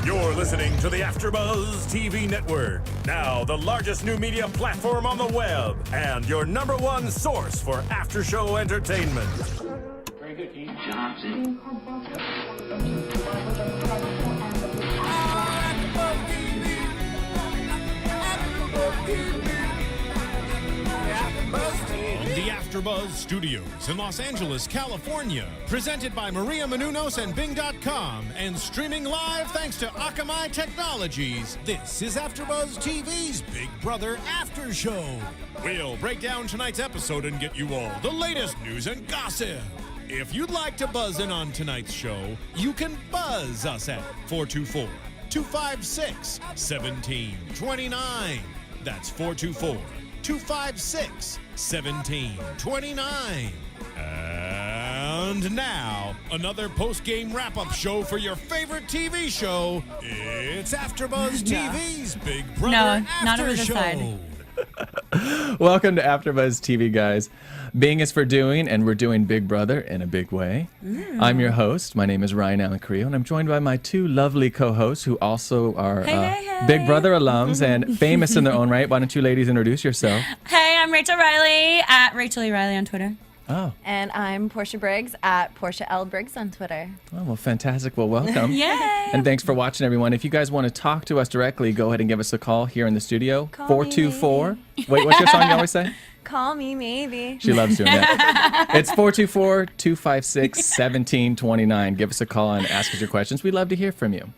You're listening to the AFTERBUZZ TV Network, now the largest new media platform on the web, and your #1 source for after-show entertainment. Very good, Dean Johnson. The AFTERBUZZ Studios in Los Angeles, California. Presented by Maria Menounos and Bing.com and streaming live thanks to Akamai Technologies. This is AFTERBUZZ TV's Big Brother After Show. We'll break down tonight's episode and get you all the latest news and gossip. If you'd like to buzz in on tonight's show, you can buzz us at 424-256-1729. That's 424-256-1729. And now, another post-game wrap-up show for your favorite TV show. It's AFTERBUZZ TV's Big Brother After Show. Welcome to AFTERBUZZ TV, guys. Being is for doing, and we're doing Big Brother in a big way. I'm your host. My name is Ryan Allen Carrillo, and I'm joined by my two lovely co-hosts who also are Big Brother alums and famous in their own right. Why don't you ladies introduce yourself? Hey, I'm Rachel Reilly at Rachel E. Reilly on Twitter. Oh. And I'm Porsche Briggs at Porsche L. Briggs on Twitter. Oh, well, fantastic. Well, welcome. Yay! And thanks for watching, everyone. If you guys want to talk to us directly, go ahead and give us a call here in the studio. Call 424. Wait, what's your song you always say? Call me, maybe. She loves doing that. It's 424-256-1729. Give us a call and ask us your questions. We'd love to hear from you.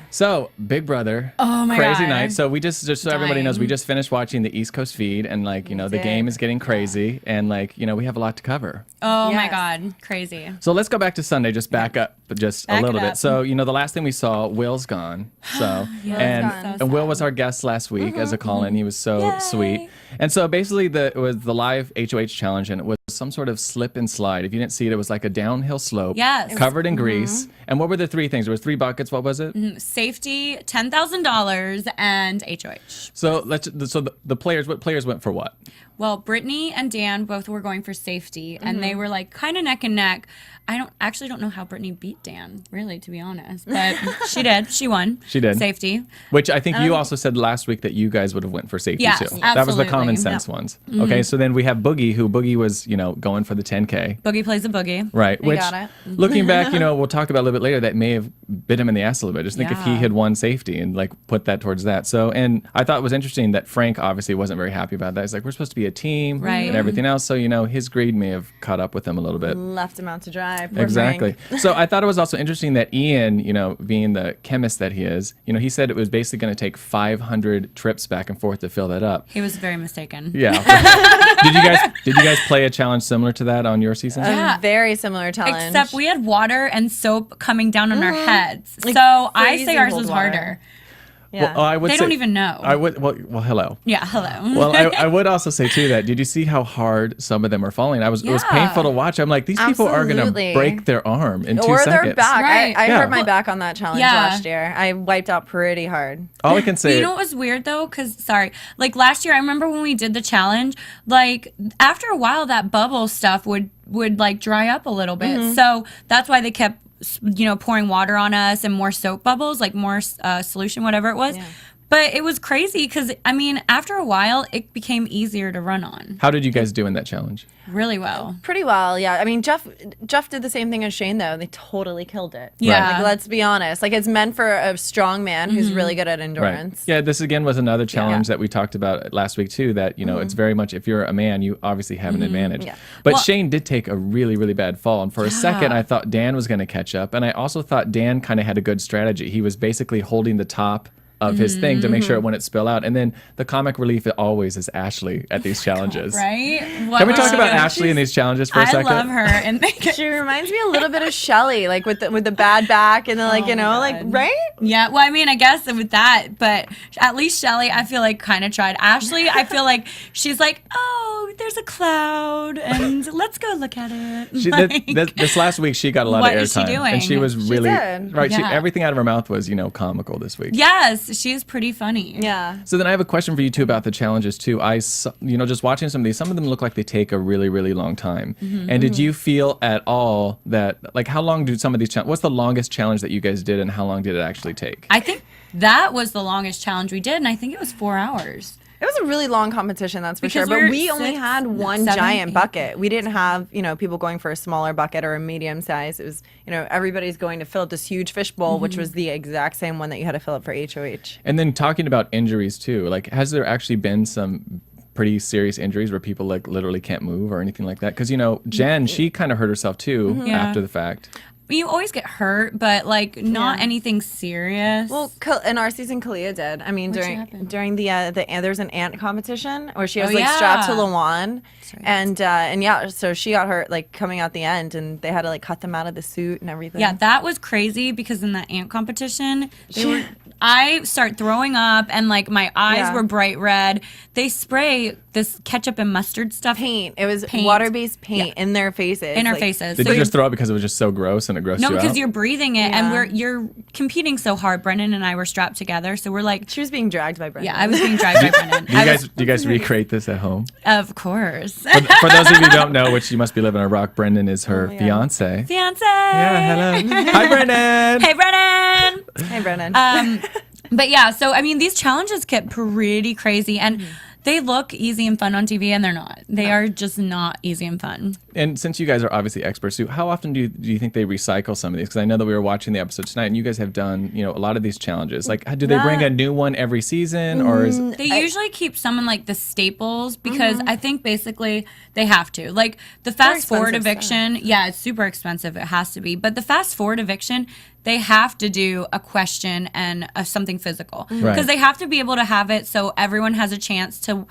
So, Big Brother. Oh my crazy God. night. So we just so everybody knows, we just finished watching the East Coast feed, and the game is getting crazy, and we have a lot to cover. Oh my Yes. God, crazy. So let's go back to Sunday. Just back up just a Back little it bit. up. So the last thing we saw, Will's gone. So and gone. and Will was our guest last week as a call-in. He was so Yay. sweet. And so basically it was the live HOH challenge, and it was some sort of slip and slide. If you didn't see it, it was like a downhill slope, Yes. covered in grease. And what were the three things? There was 3 buckets. What was it? Safety, $10,000, and HOH. So the players. What players went for what? Well, Brittany and Dan both were going for safety, and they were like kind of neck and neck. I don't know how Brittany beat Dan, really, to be honest. But she did. She won. She did. Safety. Which I think you also said last week that you guys would have went for safety Yes, too. That was the absolutely. common sense ones. Okay, so then we have Boogie, who Boogie was, going for the 10K. Boogie plays a boogie. Right. You Which, got it. looking back, we'll talk about a little bit later, that may have bit him in the ass a little bit. Just think if he Yeah. had won safety and put that towards that. So, and I thought it was interesting that Frank obviously wasn't very happy about that. He's like, we're supposed to be a team Right. and everything else. So, his greed may have caught up with him a little bit. Left him out to dry. Poor Exactly. Frank. So I thought it was also interesting that Ian, being the chemist that he is, he said it was basically going to take 500 trips back and forth to fill that up. He was very mistaken. Yeah. Did you guys play a challenge similar to that on your season? Yeah. A very similar challenge. Except we had water and soap coming down on our heads. So I say freezing ours cold was water. harder. Yeah. Well, I would They say, don't even know. I would. Well, hello. Yeah, hello. Well, I would also say too that did you see how hard some of them are falling? It was Yeah. painful to watch. I'm like, these people are going to Absolutely. break their arm in 2 or seconds. their back. Right. I Yeah. hurt my back on that challenge Yeah. last year. I wiped out pretty hard. All I can say. You know what was weird though? Like last year, I remember when we did the challenge, like after a while, that bubble stuff would like dry up a little bit. So that's why they kept, pouring water on us and more soap bubbles, like more solution, whatever it was. Yeah. But it was crazy because, after a while, it became easier to run on How did you guys do in that challenge? really well. Pretty well, yeah. Jeff did the same thing as Shane, though. They totally killed it. Yeah. Like, let's be honest. Like, it's meant for a strong man who's really good at endurance. Yeah, this again was another challenge that we talked about last week too, that, it's very much, if you're a man, you obviously have an advantage. Yeah. But Shane did take a really, really bad fall. And for a second, I thought Dan was going to catch up. And I also thought Dan kind of had a good strategy. He was basically holding the top of his thing to make sure it wouldn't spill out. And then the comic relief always is Ashley at these challenges. Right? Can we talk about Ashley in these challenges for a I second? love her. And She reminds me a little bit of Shelly, like with the bad back and then right? yeah, well, I guess with that, but at least Shelly, I feel like kind of tried. Ashley, I feel like she's like, oh, there's a cloud, and let's go look at it. This last week, she got a lot What of is she airtime. And she doing? was really, did. right, Yeah. everything out of her mouth was, comical this week. Yes, she is pretty funny. Yeah. So then I have a question for you too about the challenges too. Just watching some of these, some of them look like they take a really, really long time. And did you feel at all that, like, how long do some of these, what's the longest challenge that you guys did and how long did it actually take? I think that was the longest challenge we did, and I think it was 4 hours. It was a really long competition, that's for Because sure. we But were we only had one 7, giant 8. bucket. We didn't have, people going for a smaller bucket or a medium size. It was, everybody's going to fill up this huge fishbowl, which was the exact same one that you had to fill up for HOH. And then talking about injuries too, like, has there actually been some pretty serious injuries where people like literally can't move or anything like that? Because, Jenn, she kind of hurt herself too after the fact. You always get hurt, but like not anything serious. Well, in our season, Kalia did. I mean, during the there's an ant competition where she was strapped to Lawan, and so she got hurt like coming out the end, and they had to like cut them out of the suit and everything. Yeah, that was crazy because in that ant competition, I start throwing up and like my eyes were bright red. They spray this ketchup and mustard stuff. Paint. It was water-based paint in their faces. In our faces. Did you just throw it because it was just so gross and it grossed you out? No, because you're breathing it and you're competing so hard. Brendan and I were strapped together, so we're like. She was being dragged by Brendan. Yeah, I was being dragged by Brendan. Do you guys recreate this at home? Of course. For those of you who don't know, which you must be living a rock, Brendan is her fiance. Fiance. Yeah, hello. Hi, Brendan. Hey, Brendan. Hey, Brendan. But yeah, so I mean, these challenges get pretty crazy, and they look easy and fun on TV, and they're not. They are just not easy and fun. And since you guys are obviously experts, Sue, how often do you think they recycle some of these? Because I know that we were watching the episode tonight, and you guys have done a lot of these challenges. Like, do they bring a new one every season, or is They usually keep some in like the staples because I think basically they have to. Like the fast forward eviction, it's super expensive. It has to be, but the fast forward eviction, they have to do a question and something physical because they have to be able to have it so everyone has a chance to,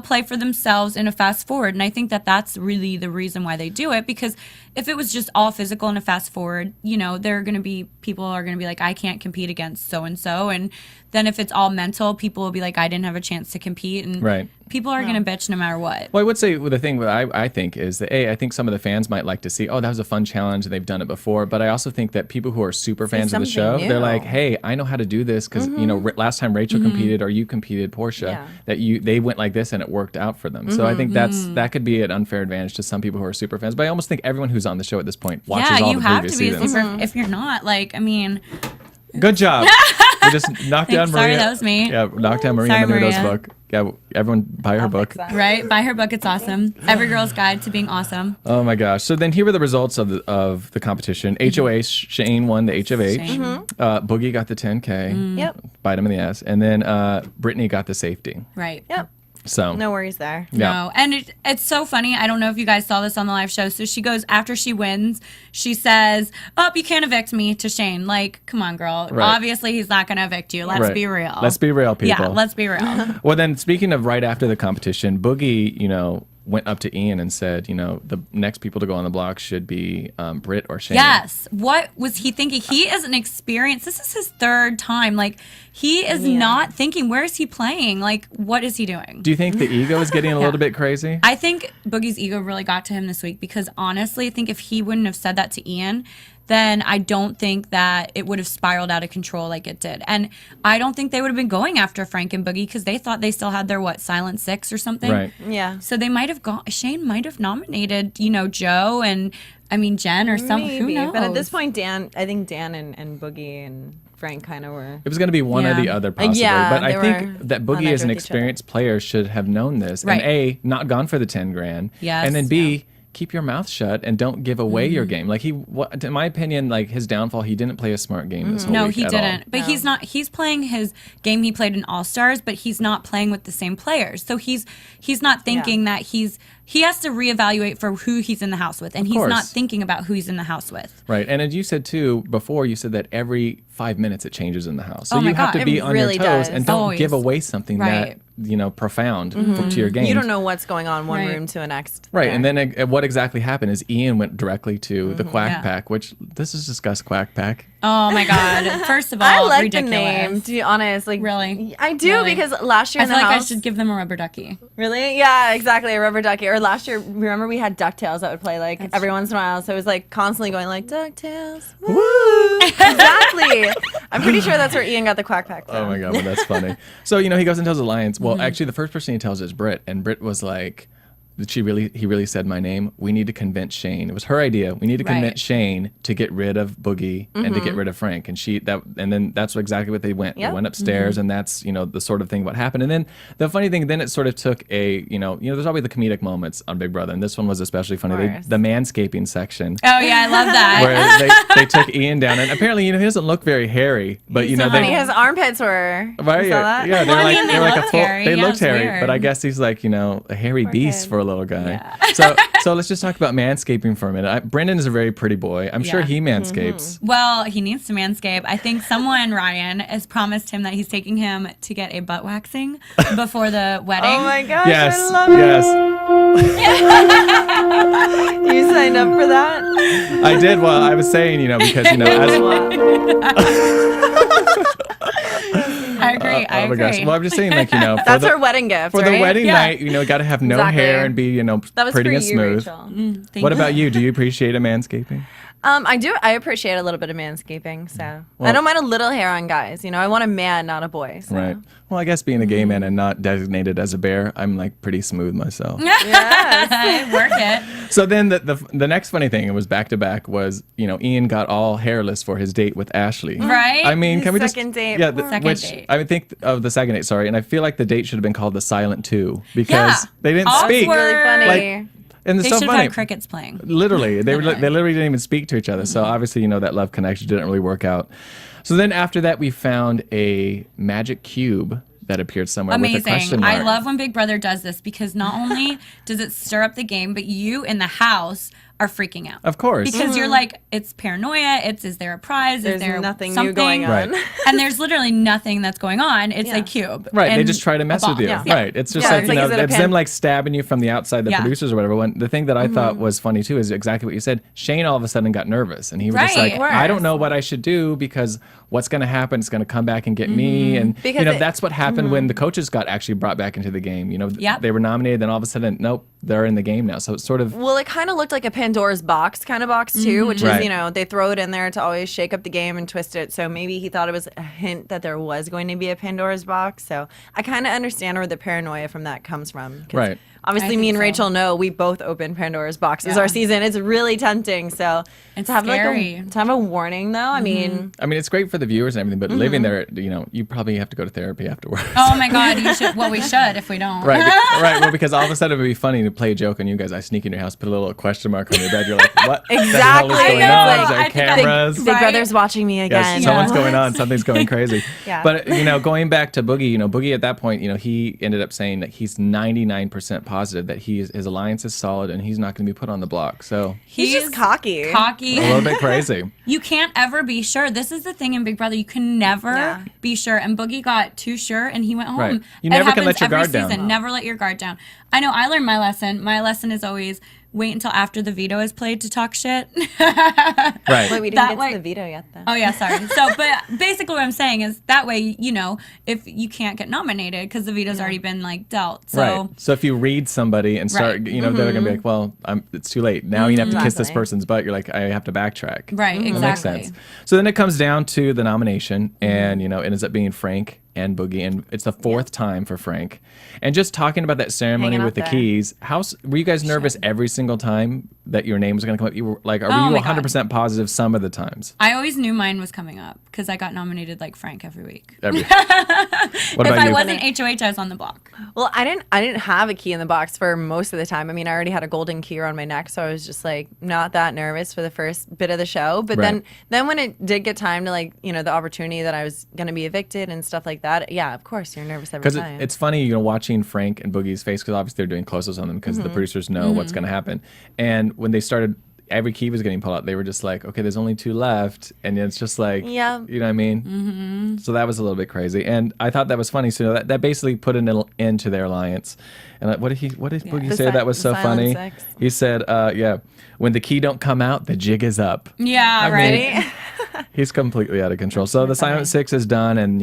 play for themselves in a fast forward. And I think that that's really the reason why they do it, because if it was just all physical in a fast forward, people are going to be like, I can't compete against so-and-so. And then if it's all mental, people will be like, I didn't have a chance to compete. And people are going to bitch no matter what. Well, I would say the thing that I think is that, I think some of the fans might like to see, that was a fun challenge and they've done it before. But I also think that people who are super fans of the show, they're like, hey, I know how to do this because, last time Rachel competed or you competed, Porsche, that they went like this and it worked out for them. So I think that could be an unfair advantage to some people who are super fans. But I almost think everyone who's on the show at this point watches all the previous seasons. Yeah, you have to be. If you're not, Good job. We just knocked down Maria. Sorry, that was me. Yeah, knocked down Maria Menudo's book. Yeah, everyone buy her book. Right, buy her book. It's awesome. Every Girl's Guide to Being Awesome. Oh my gosh! So then here were the results of the competition. HOH, Shane won the HOH. Boogie got the 10K. Yep. Bite him in the ass, and then Brittany got the safety. Right. Yep. So no worries there. Yeah. No, and it's so funny. I don't know if you guys saw this on the live show. So she goes, after she wins, she says, you can't evict me to Shane. Like, come on, girl. Right. Obviously, he's not going to evict you. Let's be real. Let's be real, people. Yeah, let's be real. Well, then, speaking of right after the competition, Boogie, went up to Ian and said, the next people to go on the block should be Britt or Shane. Yes. What was he thinking? He is an experienced. This is his third time. Like, he is not thinking, where is he playing? Like, what is he doing? Do you think the ego is getting a little bit crazy? I think Boogie's ego really got to him this week because honestly, I think if he wouldn't have said that to Ian, then I don't think that it would have spiraled out of control like it did. And I don't think they would have been going after Frank and Boogie because they thought they still had their, Silent Six or something? Right. Yeah. So they might have Shane might have nominated, Joe and, Jenn or some, who knows? But at this point, I think Dan and Boogie and Frank kind of were. It was going to be one or the other, possibly. Yeah, but I think that Boogie, as an experienced player, should have known this. Right. And A, not gone for the 10 grand. Yes. And then B, keep your mouth shut and don't give away your game. Like in my opinion, like his downfall, he didn't play a smart game this whole week. No, he at didn't. all. But he's not. He's playing his game he played in All Stars, but he's not playing with the same players. So he's not thinking that he has to reevaluate for who he's in the house with, and he's not thinking about who he's in the house with. Right. And as you said too before, you said that every 5 minutes it changes in the house. So Oh my you have God. to be It on really your toes does. and don't Always. give away something Right. that profound to your game. You don't know what's going on one Right. room to the next. Right, Yeah. and then what exactly happened is Ian went directly to the Quack Yeah. Pack, which this is discussed Quack Pack. Oh my God! First of all, I like ridiculous. the name. To be honest, like Really? I do Really? because last year I in feel the like house. I should give them a rubber ducky. Really? Yeah, exactly. A rubber ducky. Or last year, remember we had DuckTales that would play every once in a while. So it was constantly going DuckTales. Woo! Exactly. I'm pretty sure that's where Ian got the quack pack from. Oh my God, well, that's funny. So, he goes and tells Alliance. Well, actually, the first person he tells is Britt. And Britt was like, he really said my name. We need to convince Shane. It was her idea. We need to convince Shane to get rid of Boogie and to get rid of Frank. And then that's exactly what they went. They went upstairs, and that's the sort of thing what happened. And then the funny thing, then it sort of took a there's always the comedic moments on Big Brother, and this one was especially funny. The manscaping section. Oh yeah, I love that. Where they took Ian down, and apparently he doesn't look very hairy, but so funny. His armpits were. Right, you saw that? Yeah, they looked hairy. They looked hairy, weird. but I guess he's like a hairy beast kid. for a little guy. Yeah. So let's just talk about manscaping for a minute. Brendan is a very pretty boy. I'm sure he manscapes. Well, he needs to manscape. I think someone, Ryan, has promised him that he's taking him to get a butt waxing before the wedding. Oh my gosh, Yes, I love yes. it. You signed up for that? I did. Well, I was saying, because I agree. I oh my agree. gosh. Well, I'm just saying, That's her wedding gift, for right? the wedding night, got to have no Exactly. hair and be, That was pretty for and you, smooth. Rachel. What about you? Do you appreciate a manscaping? I do. I appreciate a little bit of manscaping, so I don't mind a little hair on guys. I want a man, not a boy. So. Right. Well, I guess being a gay man and not designated as a bear, I'm like pretty smooth myself. Yes. Work it. So then the next funny thing, it was back to back, was Ian got all hairless for his date with Ashley. Right? I mean, can we just second date. Yeah, Second date. I would think of the second date. Sorry, and I feel like the date should have been called the Silent Two because they didn't Awkward. speak. Really funny. Like, and it's They so should have funny. had crickets playing. Literally, they literally didn't even speak to each other. So obviously, that love connection didn't really work out. So then after that, we found a magic cube that appeared somewhere with a question Amazing. mark. I love when Big Brother does this because not only does it stir up the game, but you in the house are freaking out. Of course. Because you're like, it's paranoia. Is there a prize? There's is there nothing something? new going on. Right. And there's literally nothing that's going on. It's a cube. Right, they and just try to mess a with you. box. Right, it's just Yeah, like, it's like, is it a it's pin? them like stabbing you from the outside, the Yeah. producers or whatever. When the thing that I thought was funny too is exactly what you said. Shane all of a sudden got nervous and he was just Right. like, I don't know what I should do because what's going to happen is going to come back and get me. And Because that's what happened when the coaches got actually brought back into the game. Yep. They were nominated, then all of a sudden, nope, they're in the game now. So it's sort of Well, it kind of looked like a Pandora's box kind of box too, which Right. is, they throw it in there to always shake up the game and twist it. So maybe he thought it was a hint that there was going to be a Pandora's box. So I kind of understand where the paranoia from that comes from. 'Cause Right. Obviously, I me think and so. Rachel know we both open Pandora's boxes Yeah. our season. It's really tempting. So It's to have scary. to have a warning though, I mean, it's great for the viewers and everything, but living there, you probably have to go to therapy afterwards. Oh my God, you should. Well, we should if we don't. Right, right. Well, because all of a sudden it would be funny to play a joke on you guys. I sneak in your house, put a little question mark on your bed. You're like, what? Exactly. The hell is going I know. on? Is I there think I- cameras? Big Right. Brother's watching me again. Yes, someone's going on. Something's going crazy. Yeah. But going back to Boogie, Boogie at that point, he ended up saying that he's 99% positive that his alliance is solid and he's not going to be put on the block. So He's just cocky. Cocky. a little bit crazy. You can't ever be sure. This is the thing in Big Brother. You can never Yeah. be sure. And Boogie got too sure and he went home. Right. You It never can happens let your every guard down. season. Never let your guard down. I know. I learned my lesson. My lesson is always wait until after the veto is played to talk shit. Right. Wait, we didn't That get way- to the veto yet though. Oh yeah, sorry. So, but basically what I'm saying is that way, if you can't get nominated because the veto's already been like dealt. So Right. So if you read somebody and start, Right. they're going to be like, well, it's too late. Now you have to kiss this Exactly. person's butt. You're like, I have to backtrack. Right, That makes exactly. sense. So then it comes down to the nomination, and it ends up being Frank and Boogie, and it's the fourth time for Frank. And just talking about that ceremony Hanging with out the there. keys, were you guys nervous every single time that your name was going to come up? You were like, are Oh you my 100% positive some of the times? I always knew mine was coming up because I got nominated like Frank every week. What If about I you? wasn't HOH, I was on the block. Well, I didn't have a key in the box for most of the time. I mean, I already had a golden key around my neck, so I was just like not that nervous for the first bit of the show. But Right. then when it did get time to the opportunity that I was going to be evicted and stuff like that, yeah, of course you're nervous every Because time. it's funny, watching Frank and Boogie's face, because obviously they're doing close-ups on them because the producers know what's going to happen. And when they started, every key was getting pulled out. They were just like, okay, there's only 2 left. And it's just like, Yeah. you know what I mean? Mm-hmm. So that was a little bit crazy. And I thought that was funny. So that basically put an end to their alliance. And what did Boogie The say that was the so silent funny? sex. He said, when the key don't come out, the jig is up. Yeah, I right. mean, he's completely out of control. So the Silent Six is done, and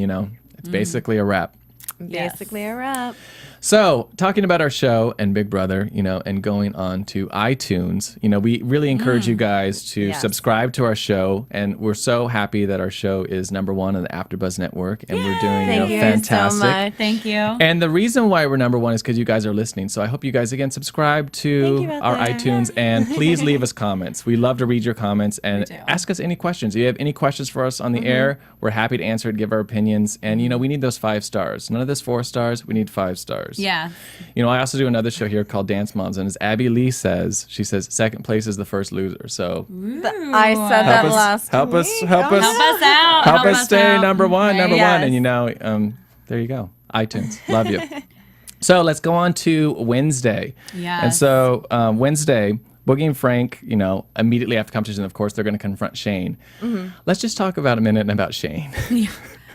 it's basically a wrap. Basically a wrap. So, talking about our show and Big Brother, and going on to iTunes, we really encourage you guys to subscribe to our show, and we're so happy that our show is #1 on the AfterBuzz Network, and we're doing Thank you fantastic. so much. Thank you. And the reason why we're #1 is because you guys are listening. So I hope you guys again subscribe to our iTunes, and please leave us comments. We love to read your comments and ask us any questions. If you have any questions for us on the air, we're happy to answer it, give our opinions, and we need those 5 stars. None of this 4 stars. We need 5 stars. Yeah. I also do another show here called Dance Moms, and as Abby Lee says, she says second place is the first loser. So I said that last help us week. Help us out. help us stay out. number one, Yes. and there you go, iTunes, love you. So let's go on to Wednesday. Yes. And so Wednesday, Boogie and Frank, immediately after competition, of course, they're going to confront Shane. Let's just talk about a minute about Shane.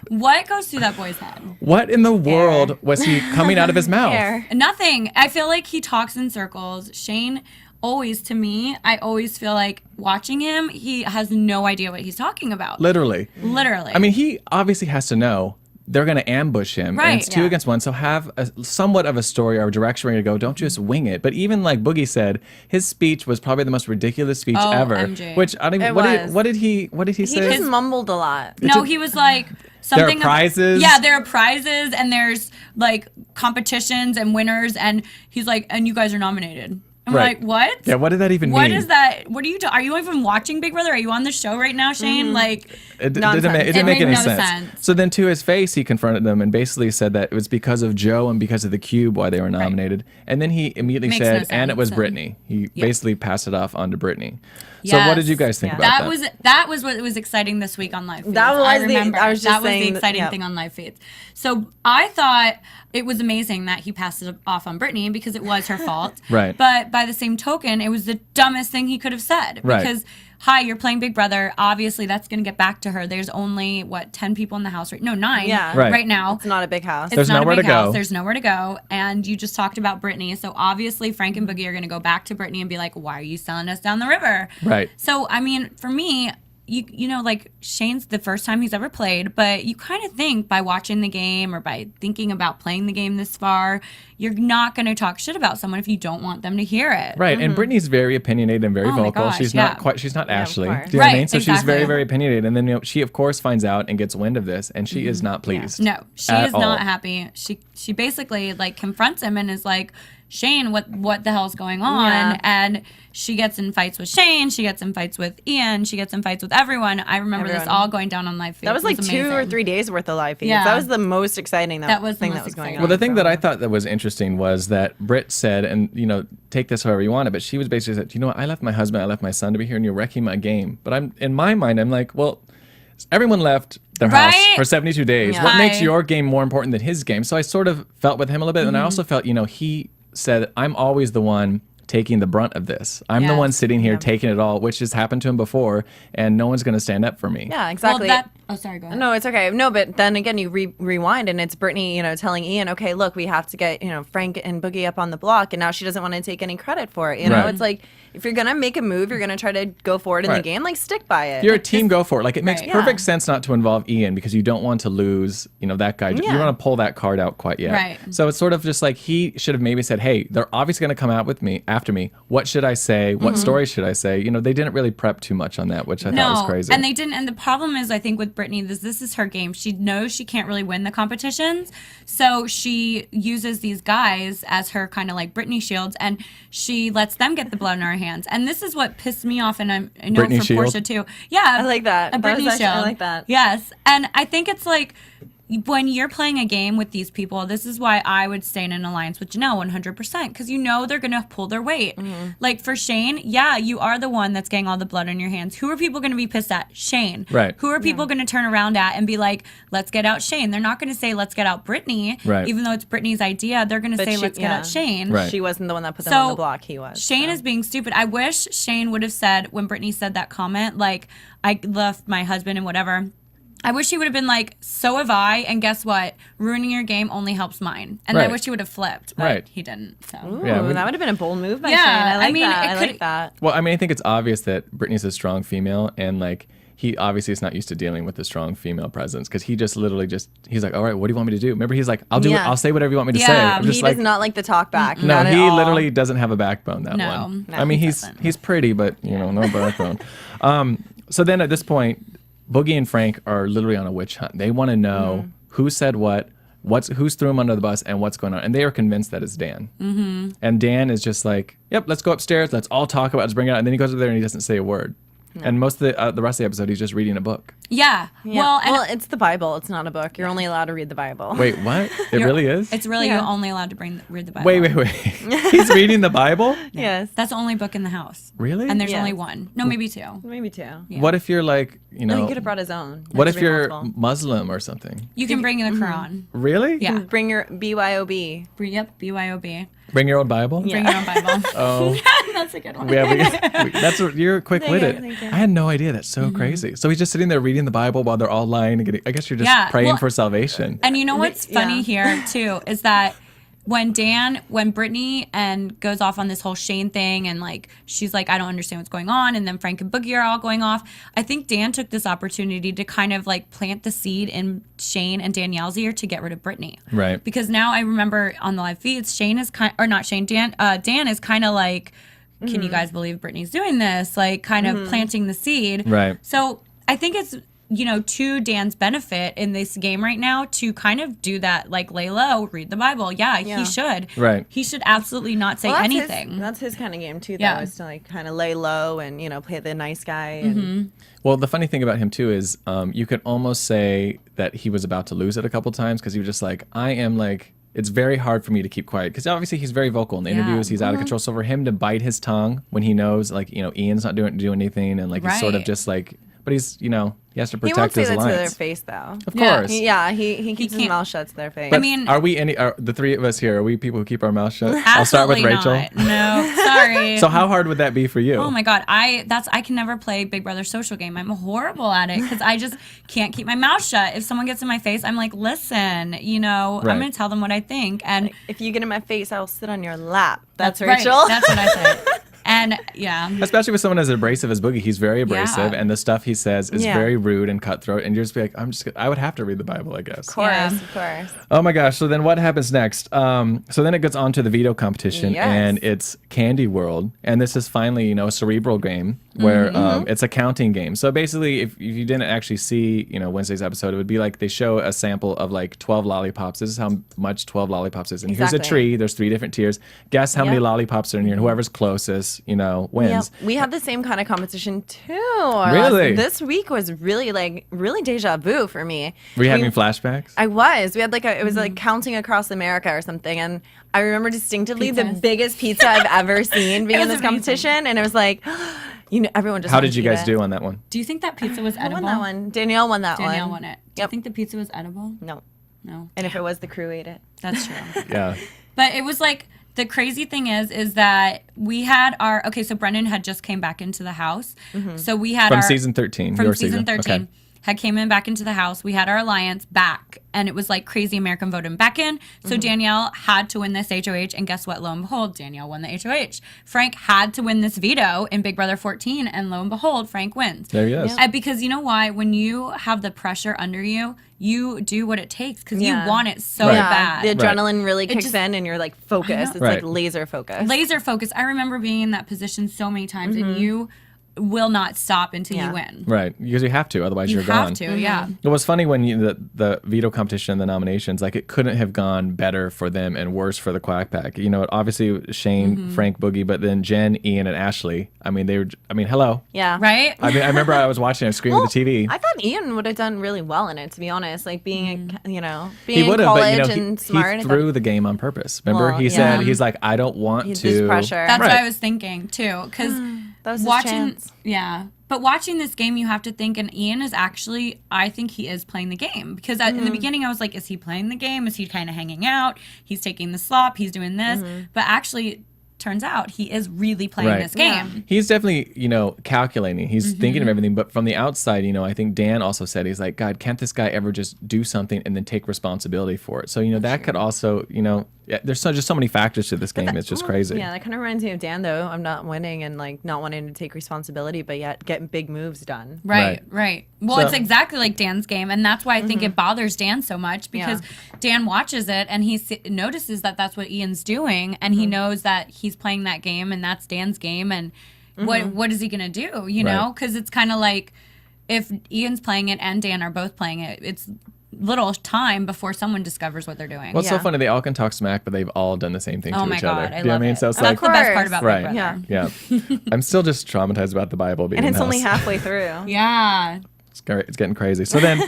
What goes through that boy's head? What in the world was he coming out of his mouth? Hair. Nothing. I feel like he talks in circles. Shane always, to me, I always feel like watching him, he has no idea what he's talking about. Literally. Literally. I mean, he obviously has to know they're going to ambush him. Right. And it's 2 against 1. So have somewhat of a story or a direction where you go. Don't just wing it. But even like Boogie said, his speech was probably the most ridiculous speech ever. MJ. Which I don't even. What did he He say? just mumbled a lot. no, he was like something. There are prizes? Yeah, there are prizes, and there's like competitions and winners, and he's like, and you guys are nominated. I'm like, what? Yeah, what did that even mean? What is that? What are you? Are you even watching Big Brother? Are you on the show right now, Shane? Like, It didn't make any no sense. sense. So then to his face, he confronted them and basically said that it was because of Joe and because of the cube why they were nominated. And then he immediately Makes said, no and it was sense. Brittany. He basically passed it off onto Brittany. So what did you guys think about that? That was what was exciting this week on Live Feeds. That was I remember. I was just that was saying the exciting that, thing on Live Feeds. So I thought it was amazing that he passed it off on Brittany because it was her fault. Right. But by the same token, it was the dumbest thing he could have said. Right. Because hi, you're playing Big Brother. Obviously, that's going to get back to her. There's only 10 people in the house, right? No, 9. Yeah. Right now. It's not a big house. There's not nowhere a big to go. house. There's nowhere to go. And you just talked about Brittany. So obviously Frank and Boogie are going to go back to Brittany and be like, why are you selling us down the river? Right. So, I mean, for me, you know, like Shane's the first time he's ever played, but you kind of think by watching the game or by thinking about playing the game this far, you're not going to talk shit about someone if you don't want them to hear it. Right, and Brittany's very opinionated and very Oh my vocal. gosh, She's yeah. not Ashley. Do you course. know what I Right, mean? So she's exactly. very, very opinionated. And then she of course finds out and gets wind of this, and she is not pleased. No, she at is not all. happy. She basically like confronts him and is like, Shane, what the hell's going on? Yeah. And she gets in fights with Shane. She gets in fights with Ian. She gets in fights with everyone. I remember this Everyone. all going down on Live Feeds. That was like It 2 or amazing. 3 days worth of live feeds. Yeah. That was the most exciting That was the thing most that was going exciting. on. Well, the thing that I thought that was interesting was that Britt said, and take this however you want it, but she was basically said, I left my husband, I left my son to be here, and you're wrecking my game. But in my mind, I'm like, well, everyone left their house Right? for 72 days. Yeah. What makes Right. your game more important than his game? So I sort of felt with him a little bit, and I also felt, he said, I'm always the one taking the brunt of this. I'm the Yes. one sitting here taking it all, which has happened to him before, and no one's going to stand up for me. Yeah, exactly. Sorry, go ahead. No, it's okay. No, but then again, you rewind, and it's Brittany, telling Ian, okay, look, we have to get, Frank and Boogie up on the block, and now she doesn't want to take any credit for it. Right. It's like, if you're gonna make a move, you're gonna try to go forward in the Right. game, like stick by it. If you're a team, go for it. Like, it makes Right. perfect sense not to involve Ian because you don't want to lose, that guy. You Yeah. don't want to pull that card out quite yet. Right. So it's sort of just like he should have maybe said, hey, they're obviously going to come out with me after me. What should I say? What story should I say? They didn't really prep too much on that, which I thought was crazy. And they didn't. And the problem is, I think with Brittany, this is her game. She knows she can't really win the competitions, so she uses these guys as her kind of like Brittany shields, and she lets them get the blood in her hands. And this is what pissed me off, and I know Brittany for shield? Portia too. Yeah, I like that. A That was Brittany actually- shield. I like that. Yes, and I think it's like, when you're playing a game with these people, this is why I would stay in an alliance with Janelle 100%, because they're going to pull their weight. Like for Shane, yeah, you are the one that's getting all the blood on your hands. Who are people going to be pissed at? Shane. Right. Who are people going to turn around at and be like, let's get out Shane? They're not going to say, let's get out Brittany, Right. even though it's Brittany's idea. They're going to say, let's get out Shane. Right. She wasn't the one that put them on the block. He was. Shane is being stupid. I wish Shane would have said, when Brittany said that comment, like, I left my husband and whatever, I wish he would have been like, so have I, and guess what? Ruining your game only helps mine. And I Right. wish he would have flipped, but Right. he didn't. So. Ooh, Yeah, that would have been a bold move by Yeah, Shane. I like I mean, that. it I could- like that. Well, I think it's obvious that Brittany's a strong female, and like he obviously is not used to dealing with the strong female presence because he just literally he's like, all right, what do you want me to do? Remember, he's like, I'll do it. I'll say whatever you want me to say. I'm just he does not like the talk back. No, not at he all. literally doesn't have a backbone, that No. one. No, I mean, he he's pretty, but, no backbone. So then at this point, Boogie and Frank are literally on a witch hunt. They want to know who said what, who's threw him under the bus, and what's going on. And they are convinced that it's Dan. Mm-hmm. And Dan is just like, yep, let's go upstairs. Let's all talk about it. Let's bring it out. And then he goes over there and he doesn't say a word. No. And most of the rest of the episode, he's just reading a book. Yeah. Well, it's the Bible. It's not a book. You're only allowed to read the Bible. Wait, what? It really is? It's really, you're only allowed to read the Bible. Wait. He's reading the Bible? Yes. That's the only book in the house. Really? And there's only one. No, maybe two. Maybe two. Yeah. What if you're like, No, he could have brought his own. What if you're Muslim or something? You can bring in the Quran. Really? Yeah. Bring your BYOB. Yep, BYOB. Bring your own Bible? Bring your own Bible. Oh. That's a good one. That's what you're quick-witted. Thank you. I had no idea. That's so crazy. So he's just sitting there reading the Bible while they're all lying and getting. I guess you're just praying for salvation. And you know what's funny here too is that when Brittany goes off on this whole Shane thing and like she's like, I don't understand what's going on, and then Frank and Boogie are all going off, I think Dan took this opportunity to kind of like plant the seed in Shane and Danielle's ear to get rid of Brittany. Right. Because now I remember on the live feeds, Dan is kind of like, can you guys believe Brittany's doing this? Like kind of planting the seed. Right. So I think it's, to Dan's benefit in this game right now to kind of do that, like lay low, read the Bible. Yeah, he should. Right. He should absolutely not say anything. That's his kind of game too, though, is to like kind of lay low and, play the nice guy. And Well, the funny thing about him too is you could almost say that he was about to lose it a couple times because he was just like, I am like, it's very hard for me to keep quiet because obviously he's very vocal in the interviews. He's out of control. So for him to bite his tongue when he knows like, Ian's not doing anything and like he's sort of just like, but he's, he has to protect his alliance. He won't say that to their face, though. Of course. He keeps his mouth shut to their face. But I mean, are the three of us here, are we people who keep our mouths shut? Absolutely I'll start with Rachel. Not. No, sorry. So how hard would that be for you? Oh my God, I can never play Big Brother social game. I'm horrible at it because I just can't keep my mouth shut. If someone gets in my face, I'm like, listen, I'm going to tell them what I think. And if you get in my face, I will sit on your lap. That's right. Rachel. That's what I say. And especially with someone as abrasive as Boogie, he's very abrasive, and the stuff he says is very rude and cutthroat. And you're just like, I would have to read the Bible, I guess. Of course. Oh my gosh! So then what happens next? So then it gets on to the veto competition, and it's Candy World, and this is finally a cerebral game where it's a counting game. So basically, if you didn't actually see Wednesday's episode, it would be like they show a sample of like 12 lollipops. This is how much 12 lollipops is, and here's a tree. There's 3 different tiers. Guess how many lollipops are in here, and whoever's closest. Wins. Yeah, we had the same kind of competition too. Really? This week was really deja vu for me. Were you having flashbacks? I was. We had it was like counting across America or something, and I remember distinctively the biggest pizza I've ever seen being in this competition, and it was like, everyone just. How did you guys do on that one? Do you think that pizza was edible? I won that one. Danielle won that one. Danielle won it. Do you think the pizza was edible? No. And if it was, the crew ate it. That's true. Yeah. But it was like. The crazy thing is that we had so Brendan had just came back into the house. So we had from season 13. From season 13. Had came in back into the house. We had our alliance back, and it was like crazy American voted him back in. So Danielle had to win this HOH, and guess what? Lo and behold, Danielle won the HOH. Frank had to win this veto in Big Brother 14, and lo and behold, Frank wins. There he is. Because you know why? When you have the pressure under you, you do what it takes because you want it so bad. The adrenaline really kicks in, and you're like focused. It's like laser focus. Laser focus. I remember being in that position so many times, and you will not stop until you win. Right, because you have to, otherwise you're gone. You have to, yeah. It was funny when the veto competition, the nominations, like it couldn't have gone better for them and worse for the Quack Pack. Obviously Shane, Frank, Boogie, but then Jenn, Ian, and Ashley. Hello. Yeah. Right? I remember I was watching it screaming at the TV. I thought Ian would have done really well in it, to be honest. Like being, being he in college and smart. He threw the game on purpose. Remember, he said, he's like, I don't want to. There's pressure. That's what I was thinking too, because that was his chance. Yeah. But watching this game, you have to think, and Ian is actually, I think he is playing the game. Because in the beginning, I was like, is he playing the game? Is he kind of hanging out? He's taking the slop. He's doing this. But actually, turns out he is really playing Right. this game. Yeah. He's definitely, calculating. He's thinking of everything. But from the outside, I think Dan also said, he's like, God, can't this guy ever just do something and then take responsibility for it? So, that could also, there's just so many factors to this game. It's just crazy. Yeah, that kind of reminds me of Dan, though. I'm not winning and like not wanting to take responsibility, but yet getting big moves done. Right. Well, So- it's exactly like Dan's game, and that's why I think it bothers Dan so much, because Dan watches it and he notices that that's what Ian's doing, and he knows that he's playing that game and that's Dan's game, and what is he gonna do? You know, because it's kind of like if Ian's playing it and Dan are both playing it, it's little time before someone discovers what they're doing. Well, it's so funny. They all can talk smack, but they've all done the same thing to Oh my each God, other. I You know love what I mean? it. So it's That's like, the best part about right. Big Brother. Yeah. I'm still just traumatized about the Bible being And in it's the only house. halfway through. Yeah. It's getting crazy. So then,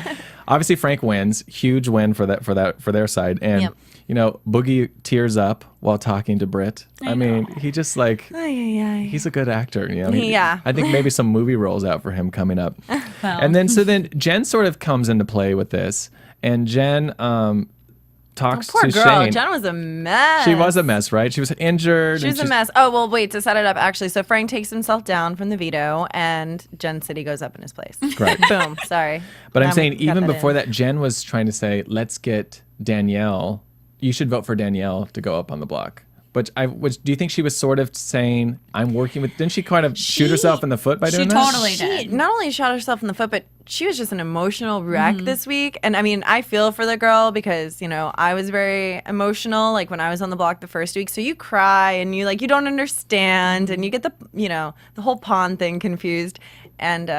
obviously, Frank wins. Huge win for their side. And Boogie tears up while talking to Britt. I mean, he just he's a good actor. Yeah. I think maybe some movie roles out for him coming up. And then Jen sort of comes into play with this, and Jen talks Poor to girl. Shane. Jen was a mess. She was a mess, right? She was injured. She was a mess. Oh, well, wait, to set it up, actually. So Frank takes himself down from the veto, and Jen City goes up in his place. Correct. Boom. Sorry. But I'm saying cut even that before in. that, Jen was trying to say, let's get Danielle. You should vote for Danielle to go up on the block. Which do you think she was sort of saying, I'm working with, didn't she kind of shoot herself in the foot by doing that? She totally She did. not only shot herself in the foot, but she was just an emotional wreck this week. And I mean, I feel for the girl because, I was very emotional, like when I was on the block the first week. So you cry and you don't understand and you get the whole pawn thing confused. And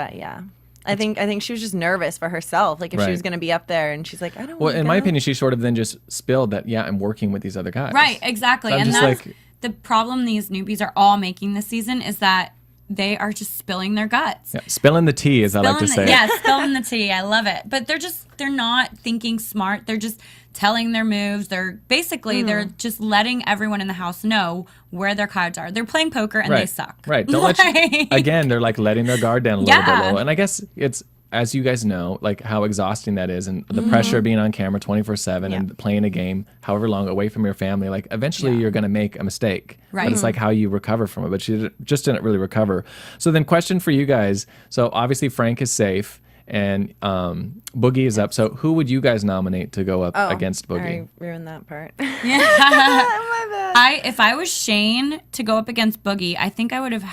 I think she was just nervous for herself. Like if she was going to be up there and she's like, I don't Well, want to in my opinion, she sort of then just spilled that, I'm working with these other guys. Right, exactly. So I'm and just that's like- the problem these newbies are all making this season is that they are just spilling their guts. Yeah, spilling the tea, as I like to say. Yeah, spilling the tea. I love it. But they're not thinking smart. They're just telling their moves. They're just letting everyone in the house know where their cards are. They're playing poker and they suck. Right. Don't again, they're like letting their guard down a little bit low. And I guess it's, as you guys know, like how exhausting that is, and the pressure of being on camera 24/7 and playing a game however long away from your family. Like eventually you're going to make a mistake, Right. but it's like how you recover from it. But she just didn't really recover. So then, question for you guys. So obviously Frank is safe, and Boogie is up. So who would you guys nominate to go up against Boogie? I ruined that part. My bad. If I was Shane to go up against Boogie, I think I would have.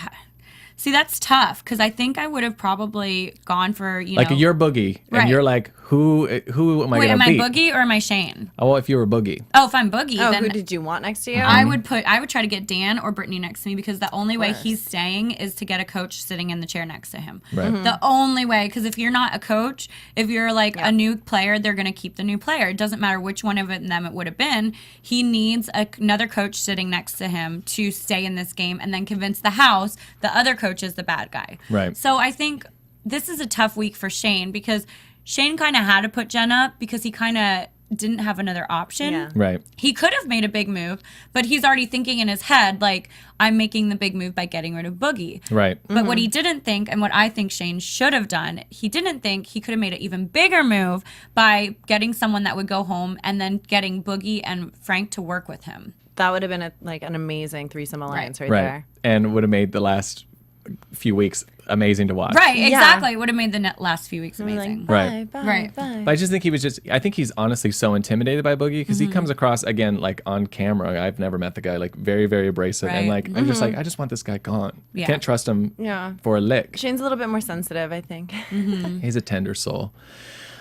See, that's tough because I think I would have probably gone for Like you're Boogie, and Right. you're like, who am I going to beat? Wait, am I Boogie or am I Shane? Oh, well, if you were Boogie. Oh, if I'm Boogie, Oh, then who did you want next to you? I would try to get Dan or Brittany next to me because the only way he's staying is to get a coach sitting in the chair next to him. Right. The only way, because if you're not a coach, if you're like a new player, they're going to keep the new player. It doesn't matter which one of them it would have been. He needs another coach sitting next to him to stay in this game and then convince the house the other coach is the bad guy. Right. So I think this is a tough week for Shane because Shane kind of had to put Jen up because he kind of didn't have another option. Yeah. Right. He could have made a big move, but he's already thinking in his head, like, I'm making the big move by getting rid of Boogie. Right. But what he didn't think, and what I think Shane should have done, he didn't think he could have made an even bigger move by getting someone that would go home and then getting Boogie and Frank to work with him. That would have been an amazing threesome alliance right Right. there. And would have made the last few weeks amazing to watch. Right, exactly. It would have made the last few weeks amazing. Right. Bye, Right. bye. But I just think I think he's honestly so intimidated by Boogie because he comes across, again, like on camera. I've never met the guy, like very, very abrasive. And Right. like, I'm just like, I just want this guy gone. Yeah. Can't trust him Yeah. for a lick. Shane's a little bit more sensitive, I think. He's a tender soul.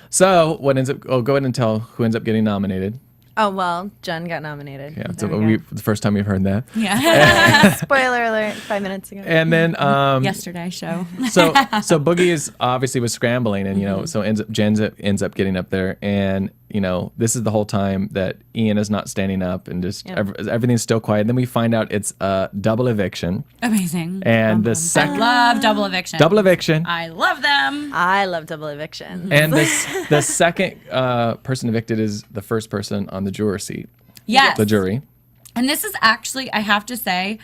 So what ends up, go ahead and tell who ends up getting nominated. Oh, well, Jen got nominated. Yeah, There so we go. the first time we've heard that. Yeah. Spoiler alert, 5 minutes ago. And then Yesterday show. so Boogie is obviously was scrambling, and so Jen ends up getting up there, and this is the whole time that Ian is not standing up, and just everything's still quiet. And then we find out it's a double eviction, Amazing. and the I second love double eviction. double eviction, I love them. I love double eviction. and the second person evicted is the first person on the juror seat, Yes. the jury. And this is actually, I have to say,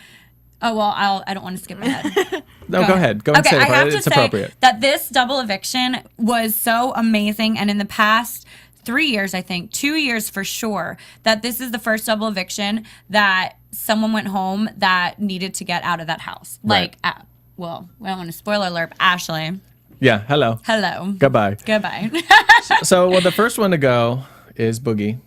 I don't want to skip ahead. No, go ahead. Go and Okay, say I it. have It's to appropriate. say that this double eviction was so amazing, and in the past 3 years, I think 2 years for sure, that this is the first double eviction that someone went home that needed to get out of that house. Right. Like, well, I don't want to spoiler alert, but Ashley. Yeah, hello. Hello. Goodbye. Goodbye. So, well, the first one to go is Boogie.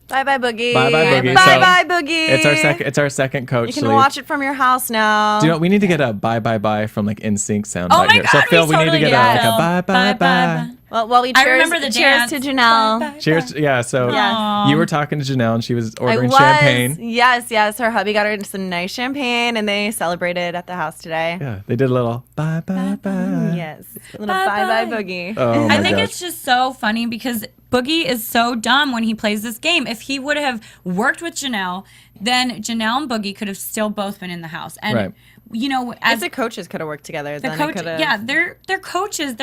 Bye bye Boogie. Bye bye Boogie. Bye So, bye Boogie. It's our second coach. You can sleep. watch it from your house now. Do you know we need to get a bye bye bye from like NSYNC sound Oh right my here. God, So Phil, we need to totally get do a, like that. a bye bye bye. Well, while we I cheers, remember the cheers dance. to Janelle. Bye, bye, Cheers. bye. Yeah. So Yes. you were talking to Janelle and she was I ordering was. champagne. Yes. Her hubby got her some nice champagne, and they celebrated at the house today. Yeah. They did a little bye bye bye. Yes. A little Bye, bye bye. Boogie. Oh my I think gosh. it's just so funny because Boogie is so dumb when he plays this game. If he would have worked with Janelle, then Janelle and Boogie could have still both been in the house. And Right. you know, If as the coaches could have worked together, the then coach, it could have. yeah, they're coaches.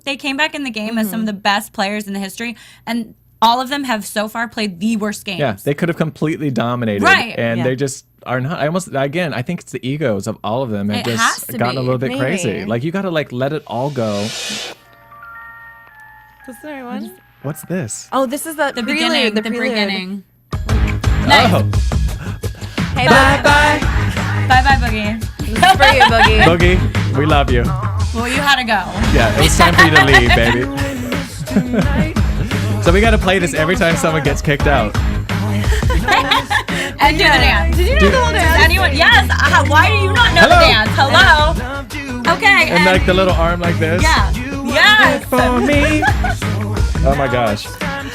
They came back in the game as some of the best players in the history, and all of them have so far played the worst games. Yeah. They could have completely dominated. Right. And Yeah. they just are not. I think it's the egos of all of them have It has just to gotten a be. little bit Maybe. crazy. Like you got to like let it all go. Is this the right one? What's this? Oh, this is the the prelude. beginning. The The prelude. beginning. Nice. Oh, Hey, bye bye. Bye bye, Boogie. This is for you, Boogie. Boogie, we love you. Well, you had to go. Yeah, it was time for you to leave, baby. So we got to play this every time someone gets kicked out. And do the dance. Did you know the whole Does dance? anyone? Yes. Why do you not know Hello. the dance? Hello. Okay. And like the little arm like this. yeah. Yes. For me. Oh my gosh.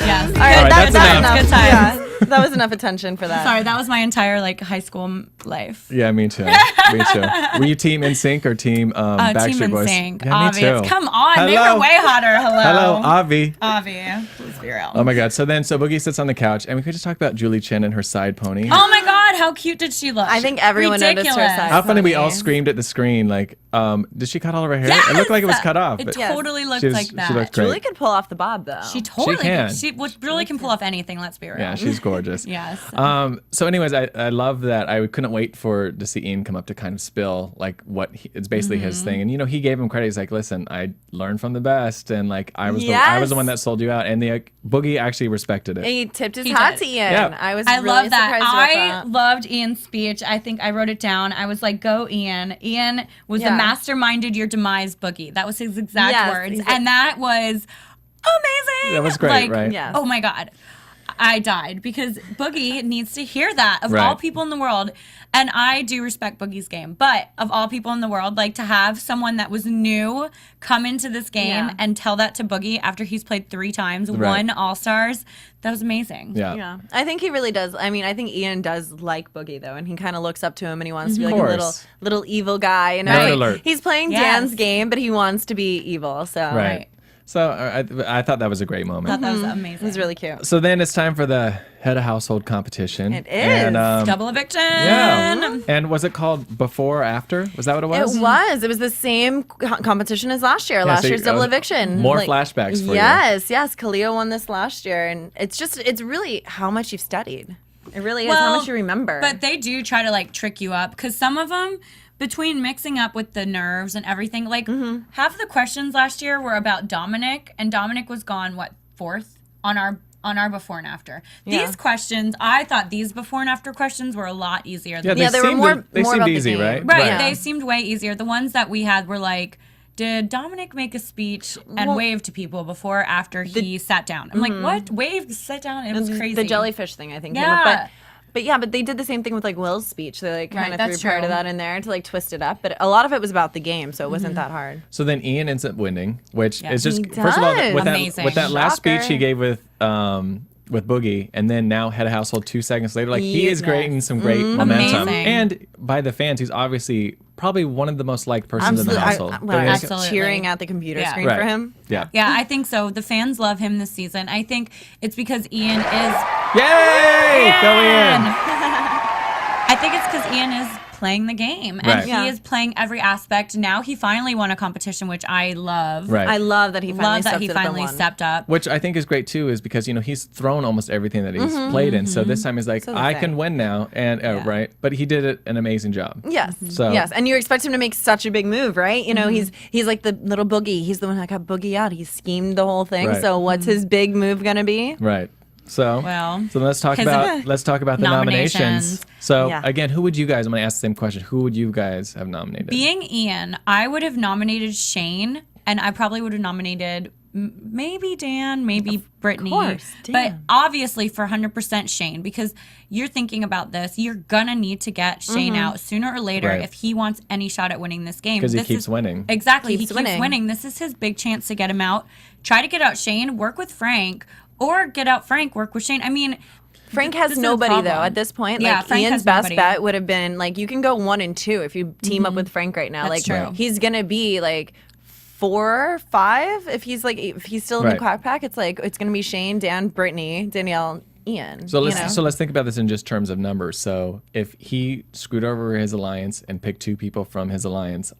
Yes. All right, that's enough. Good time. Yeah, that was enough attention for that. Sorry, that was my entire like high school life. Yeah, me too. Me too. Were you team NSYNC or team Team Backstreet Boys? NSYNC, Yeah, me obvious. too. Come on, they Hello. were way hotter. Hello. Hello, Avi. Avi. Let's be real. Oh my god. So Boogie sits on the couch and we could just talk about Julie Chen and her side pony. Oh my God, how cute did she look? I think everyone noticed her Ridiculous. side. How funny we pony. all screamed at the screen like, did she cut all of her hair? Yes! It looked like it was cut off. It but totally looked she was- like that. She looked great. Julie could pull off the bob though. She totally can. Julie can pull off anything, let's be real. Yeah, she's gorgeous. Yes. So anyways, I love that. I couldn't wait to see Ian come up to kind of spill like it's basically his thing. And he gave him credit. He's like, listen, I learned from the best, and like I was the Yes. one that sold you out. And the Boogie actually respected it. He tipped his He hat did. to Ian. Yeah. I was I really love that. surprised I about that. loved Ian's speech. I think I wrote it down. I was like, go Ian. Ian was Yeah. the masterminded your demise Boogie. That was his exact Yes, words. he's like- And that was amazing. That was great, Like, right? Yeah. Oh my God. I died because Boogie needs to hear that of Right. all people in the world. And I do respect Boogie's game, but of all people in the world, like to have someone that was new come into this game Yeah. and tell that to Boogie after he's played 3 times, Right. won All-Stars, that was amazing. Yeah. Yeah, I think he really does. I mean, I think Ian does like Boogie though, and he kind of looks up to him, and he wants to be like a course. little evil guy. You know, Nerd Like, alert. he's playing Yes. Dan's game, but he wants to be evil. So Right. So I thought that was a great moment. That was it amazing. was really cute. So then it's time for the head of household competition. It And, is. Double eviction. yeah. And was it called before or after? Was that what it was? It was. It was the same competition as last year. Last so year's you- double eviction. more flashbacks for you. Yes. Kalia won this last year, and it's really how much you've studied. It really is how Well, much you remember. But they do try to like trick you up because some of them, between mixing up with the nerves and everything, like half of the questions last year were about Dominic, and Dominic was gone fourth on our before and after. Yeah. These questions, I thought these before and after questions were a lot easier. Yeah, Than Yeah, they were seemed more- they more seemed about the easy, game. right? Right, Yeah. they seemed way easier. The ones that we had were like, did Dominic make a speech and Well- wave to people before or after he sat down? I'm like, what? Wave, sit down? It was crazy. The jellyfish thing, I think. came Yeah. up. But they did the same thing with like Will's speech. They like kind Right, of threw that's part true. of that in there to like twist it up. But a lot of it was about the game, so it wasn't that hard. So then Ian ends up winning, which Yeah. is just He first of all does. Amazing. with that last Shocker. speech he gave with Boogie, and then now head of household 2 seconds later. Like he is Yes. creating some great momentum, Amazing. and by the fans, he's obviously probably one of the most liked persons in the household. I Don't you think? was Absolutely. cheering at the computer Yeah. screen Right. for him. Yeah. Yeah, I think so. The fans love him this season. I think it's because Ian is. Yay! Go Ian! I think it's because Ian is playing the game and Right. he Yeah. is playing every aspect. Now he finally won a competition, which I love. Right. I love that he finally Love that stepped he it up and finally won. stepped up. Which I think is great too, is because he's thrown almost everything that he's played in. So this time he's like, So the I thing. can win now, and right. But he did an amazing job. Yes. So- Yes. And you expect him to make such a big move, right? You know, he's like the little Boogie. He's the one that got Boogie out. He schemed the whole thing. Right. So what's his big move gonna be? Right. So let's talk about the nominations. So again, who would you guys? I'm going to ask the same question. Who would you guys have nominated? Being Ian, I would have nominated Shane, and I probably would have nominated maybe Dan, maybe Brittany. Of course, Dan. But obviously for 100% Shane, because you're thinking about this, you're gonna need to get Shane out sooner or later if he wants any shot at winning this game. Because he keeps winning. Exactly, he keeps winning. This is his big chance to get him out. Try to get out Shane, work with Frank, or get out Frank, work with Shane. I mean, Frank has nobody though at this point. Yeah, like Frank Ian's has best nobody. bet would have been like you can go 1 and 2 if you team up with Frank right now. That's like true. he's gonna be like 4, 5 if he's still in the quack pack. It's like it's gonna be Shane, Dan, Brittany, Danielle, Ian. So let's think about this in just terms of numbers. So if he screwed over his alliance and picked 2 people from his alliance,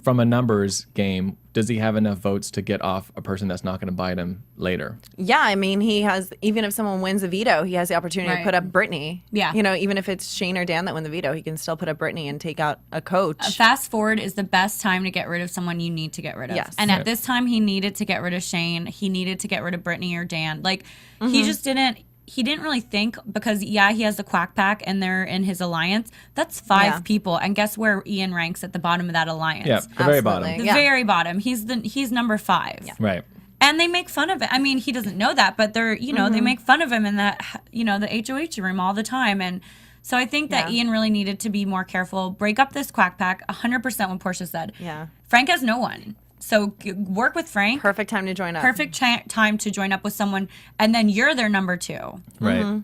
from a numbers game, does he have enough votes to get off a person that's not going to bite him later? Yeah, I mean, he has, even if someone wins a veto, he has the opportunity to put up Brittany. Yeah. You know, even if it's Shane or Dan that win the veto, he can still put up Brittany and take out a coach. Fast forward is the best time to get rid of someone you need to get rid of. Yes. And at this time, he needed to get rid of Shane. He needed to get rid of Brittany or Dan. Like, he just didn't. He didn't really think because, he has the quack pack and they're in his alliance. That's 5 people. And guess where Ian ranks at the bottom of that alliance? Yeah, the very bottom. The very bottom. He's number 5. Yeah. Right. And they make fun of it. I mean, he doesn't know that, but they're, they make fun of him in that, the HOH room all the time. And so I think that Ian really needed to be more careful, break up this quack pack, 100% what Porsche said. Yeah. Frank has no one. So work with Frank. Perfect time to join up. Perfect time to join up with someone, and then you're their number 2. Right.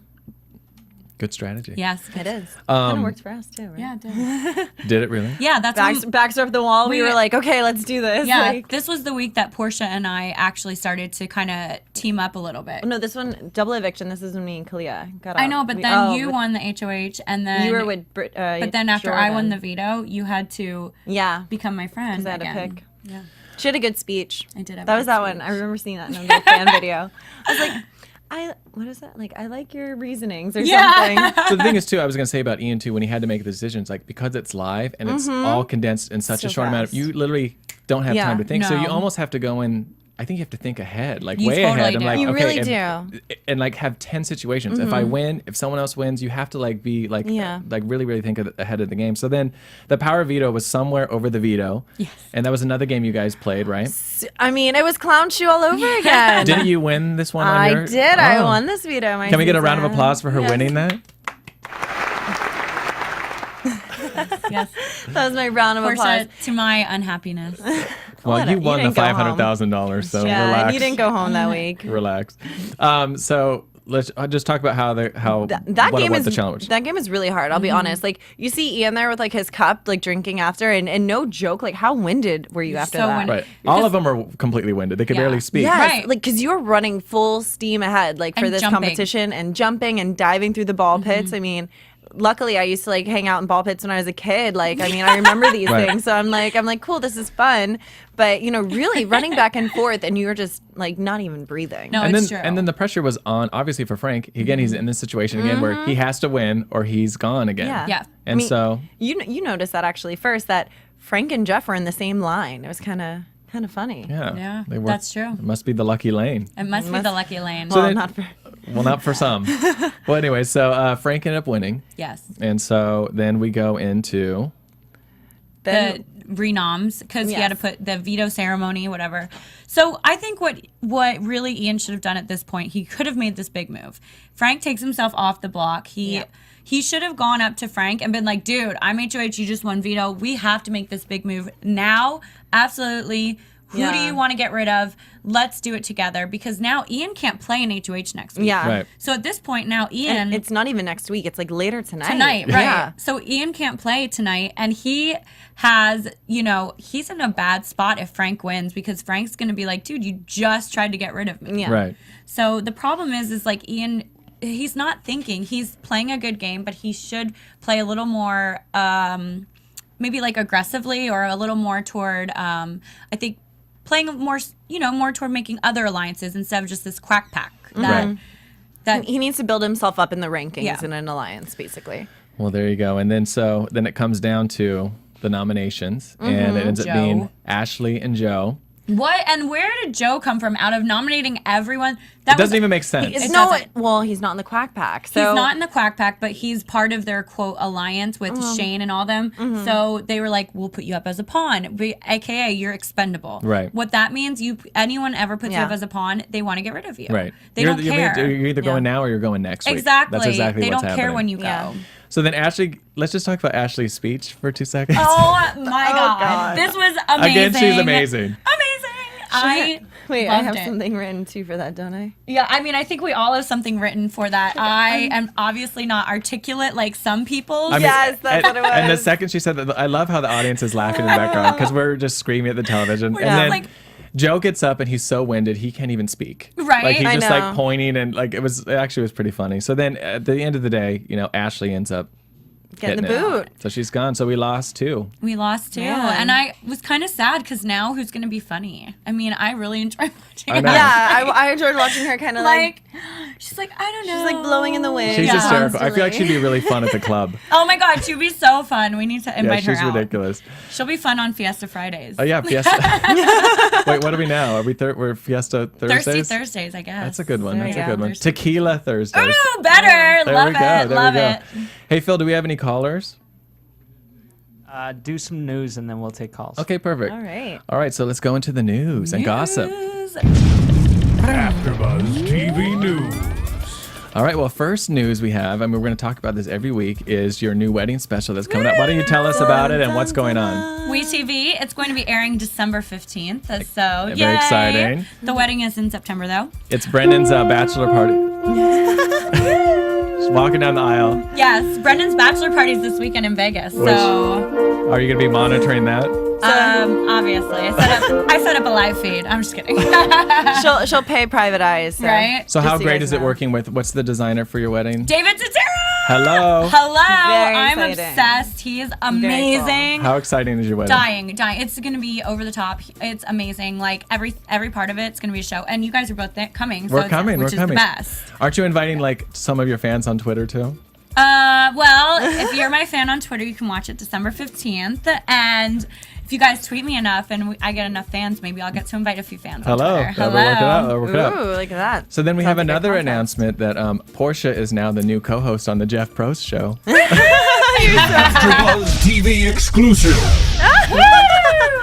Good strategy. Yes, it is. Kind of worked for us too, right? Yeah, it did. Did it really? Yeah, that's backs up the wall. We were like, okay, let's do this. Yeah, this was the week that Porsche and I actually started to kind of team up a little bit. No, this one, double eviction. This is when me and Kalia got out. I know, but then you won the HOH, and then you were with but then after I won the veto, you had to become my friend. Because I had again. to pick. Yeah. She had a good speech. I did have that a was good that speech. one. I remember seeing that in a little fan video. I was like, what is that? Like, I like your reasonings or something. So the thing is, too, I was going to say about Ian, too, when he had to make the decisions, like, because it's live and it's all condensed in such a short amount of, you literally don't have time to think. So you almost have to go in, I think you have to think ahead, like way ahead. Do. Like, you okay, really do. And like have 10 situations. If I win, if someone else wins, you have to like be like, like really, really think ahead of the game. So then the power veto was somewhere over the veto. Yes. And that was another game you guys played, right? I mean, it was clown shoe all over again. Didn't you win this one? I did. I won this veto. Can we get a round of applause for her winning that? Yes. That was my round of applause. To my unhappiness. Well, you won the $500,000, so relax. You didn't go home that week. Relax. So let's just talk about how the challenge. That game is really hard. I'll be honest. Like you see Ian there with like his cup, like drinking after, and no joke, like how winded were you after that? Right. All of them are completely winded. They could barely speak. Yes, right. like because you were running full steam ahead, like for And this jumping. competition and jumping and diving through the ball pits. I mean. Luckily, I used to like hang out in ball pits when I was a kid. Like, I mean, I remember these things. So I'm like, cool, this is fun. But really running back and forth, and you were just like not even breathing. No, and it's then, true. And then the pressure was on, obviously, for Frank. Again, he's in this situation again where he has to win or he's gone again. Yeah. And so you noticed that actually first that Frank and Jeff were in the same line. It was kind of funny. Yeah, they were, that's true. It must be the lucky lane. It must be the lucky lane. Well, not for. Well, not for some. Well, anyway, so Frank ended up winning. Yes. And so then we go into The renoms because he had to put the veto ceremony, whatever. So I think what really Ian should have done at this point, he could have made this big move. Frank takes himself off the block. He should have gone up to Frank and been like, dude, I'm HOH, you just won veto. We have to make this big move now. Absolutely. Who do you want to get rid of? Let's do it together because now Ian can't play in HOH next week. Yeah. Right. So at this point now Ian... And it's not even next week. It's like later tonight. Tonight, right. Yeah. So Ian can't play tonight and he has, he's in a bad spot if Frank wins because Frank's going to be like, dude, you just tried to get rid of me. Yeah. Right. So the problem is like Ian... He's not thinking. He's playing a good game, but he should play a little more, maybe like aggressively or a little more toward, I think, playing more, more toward making other alliances instead of just this quack pack. That He needs to build himself up in the rankings in an alliance, basically. Well, there you go. And then it comes down to the nominations, and it ends up being Ashley and Joe. What and where did Joe come from? Out of nominating everyone, It doesn't even make sense. He's not in the Quack Pack. So He's not in the Quack Pack, but he's part of their quote alliance with Shane and all them. So they were like, "We'll put you up as a pawn, aka you're expendable." Right. What that means, anyone ever puts you up as a pawn, they want to get rid of you. Right. They don't care. You're either going now or you're going next week. Exactly. That's exactly they what's don't happening. care when you go. Yeah. So then Ashley, let's just talk about Ashley's speech for 2 seconds. Oh my God. This was amazing. Again, she's amazing. Wait, loved I have it. something written too for that, don't I? Yeah, I mean, I think we all have something written for that. I am obviously not articulate like some people. I mean, Yes, that's what it was. And the second she said that, I love how the audience is laughing in the background because we're just screaming at the television. We're And just then like- Joe gets up and he's so winded he can't even speak. Right. Like he's I just know. like pointing and like it actually was pretty funny. So then at the end of the day, Ashley ends up Getting the hitting it. boot. So she's gone. So we lost 2. We lost too. Man. And I was kind of sad because now who's going to be funny? I mean, I really enjoy watching I it. know. Yeah, I enjoyed watching her kind of like She's like, I don't know. she's like blowing in the wind. She's hysterical. I feel like she'd constantly. be really fun at the club. Oh my God, she'd be so fun. We need to Yeah, invite her she's out. ridiculous. She'll be fun on Fiesta Fridays. Oh yeah, Fiesta. Wait, what are we now? Are we we're Fiesta Thursdays? Thirsty Thursdays, I guess. That's a good one. There That's you a go. good one. Thirsty. Tequila Thursdays. Ooh, better. There Love we go. it. There Love we go. it. Hey Phil, do we have any callers? Do some news and then we'll take calls. Okay, perfect. All right. All right, so let's go into the news and gossip. News. AfterBuzz TV News. All right, well, first news we have, I mean, we're going to talk about this every week, is your new wedding special that's coming up. Why don't you tell us about it and what's going on? WeTV, it's going to be airing December 15th. So, Very yay. exciting. The wedding is in September, though. It's Brendan's bachelor party. Just walking down the aisle. Yes, Brendan's bachelor party is this weekend in Vegas. So, Are you going to be monitoring that? obviously, I set up a live feed. I'm just kidding. She'll pay private eyes. So. Right? So how Just so you great guys is it know. working with, what's the designer for your wedding? David Cetera! Hello. Hello! Very I'm exciting. obsessed. He is amazing. How exciting is your wedding? Dying. It's gonna be over the top. It's amazing. Like every part of it's gonna be a show. And you guys are both coming. So We're coming. Which We're is coming. the best. Aren't you inviting like some of your fans on Twitter too? Well, if you're my fan on Twitter, you can watch it December 15th. And if you guys tweet me enough and I get enough fans, maybe I'll get to invite a few fans on Hello. Twitter. We'll work it out. We'll work it out. Ooh, look at that. So then we have Sounds like a another concept. announcement that Porsche is now the new co-host on the Jeff Probst show. AfterBuzz TV exclusive.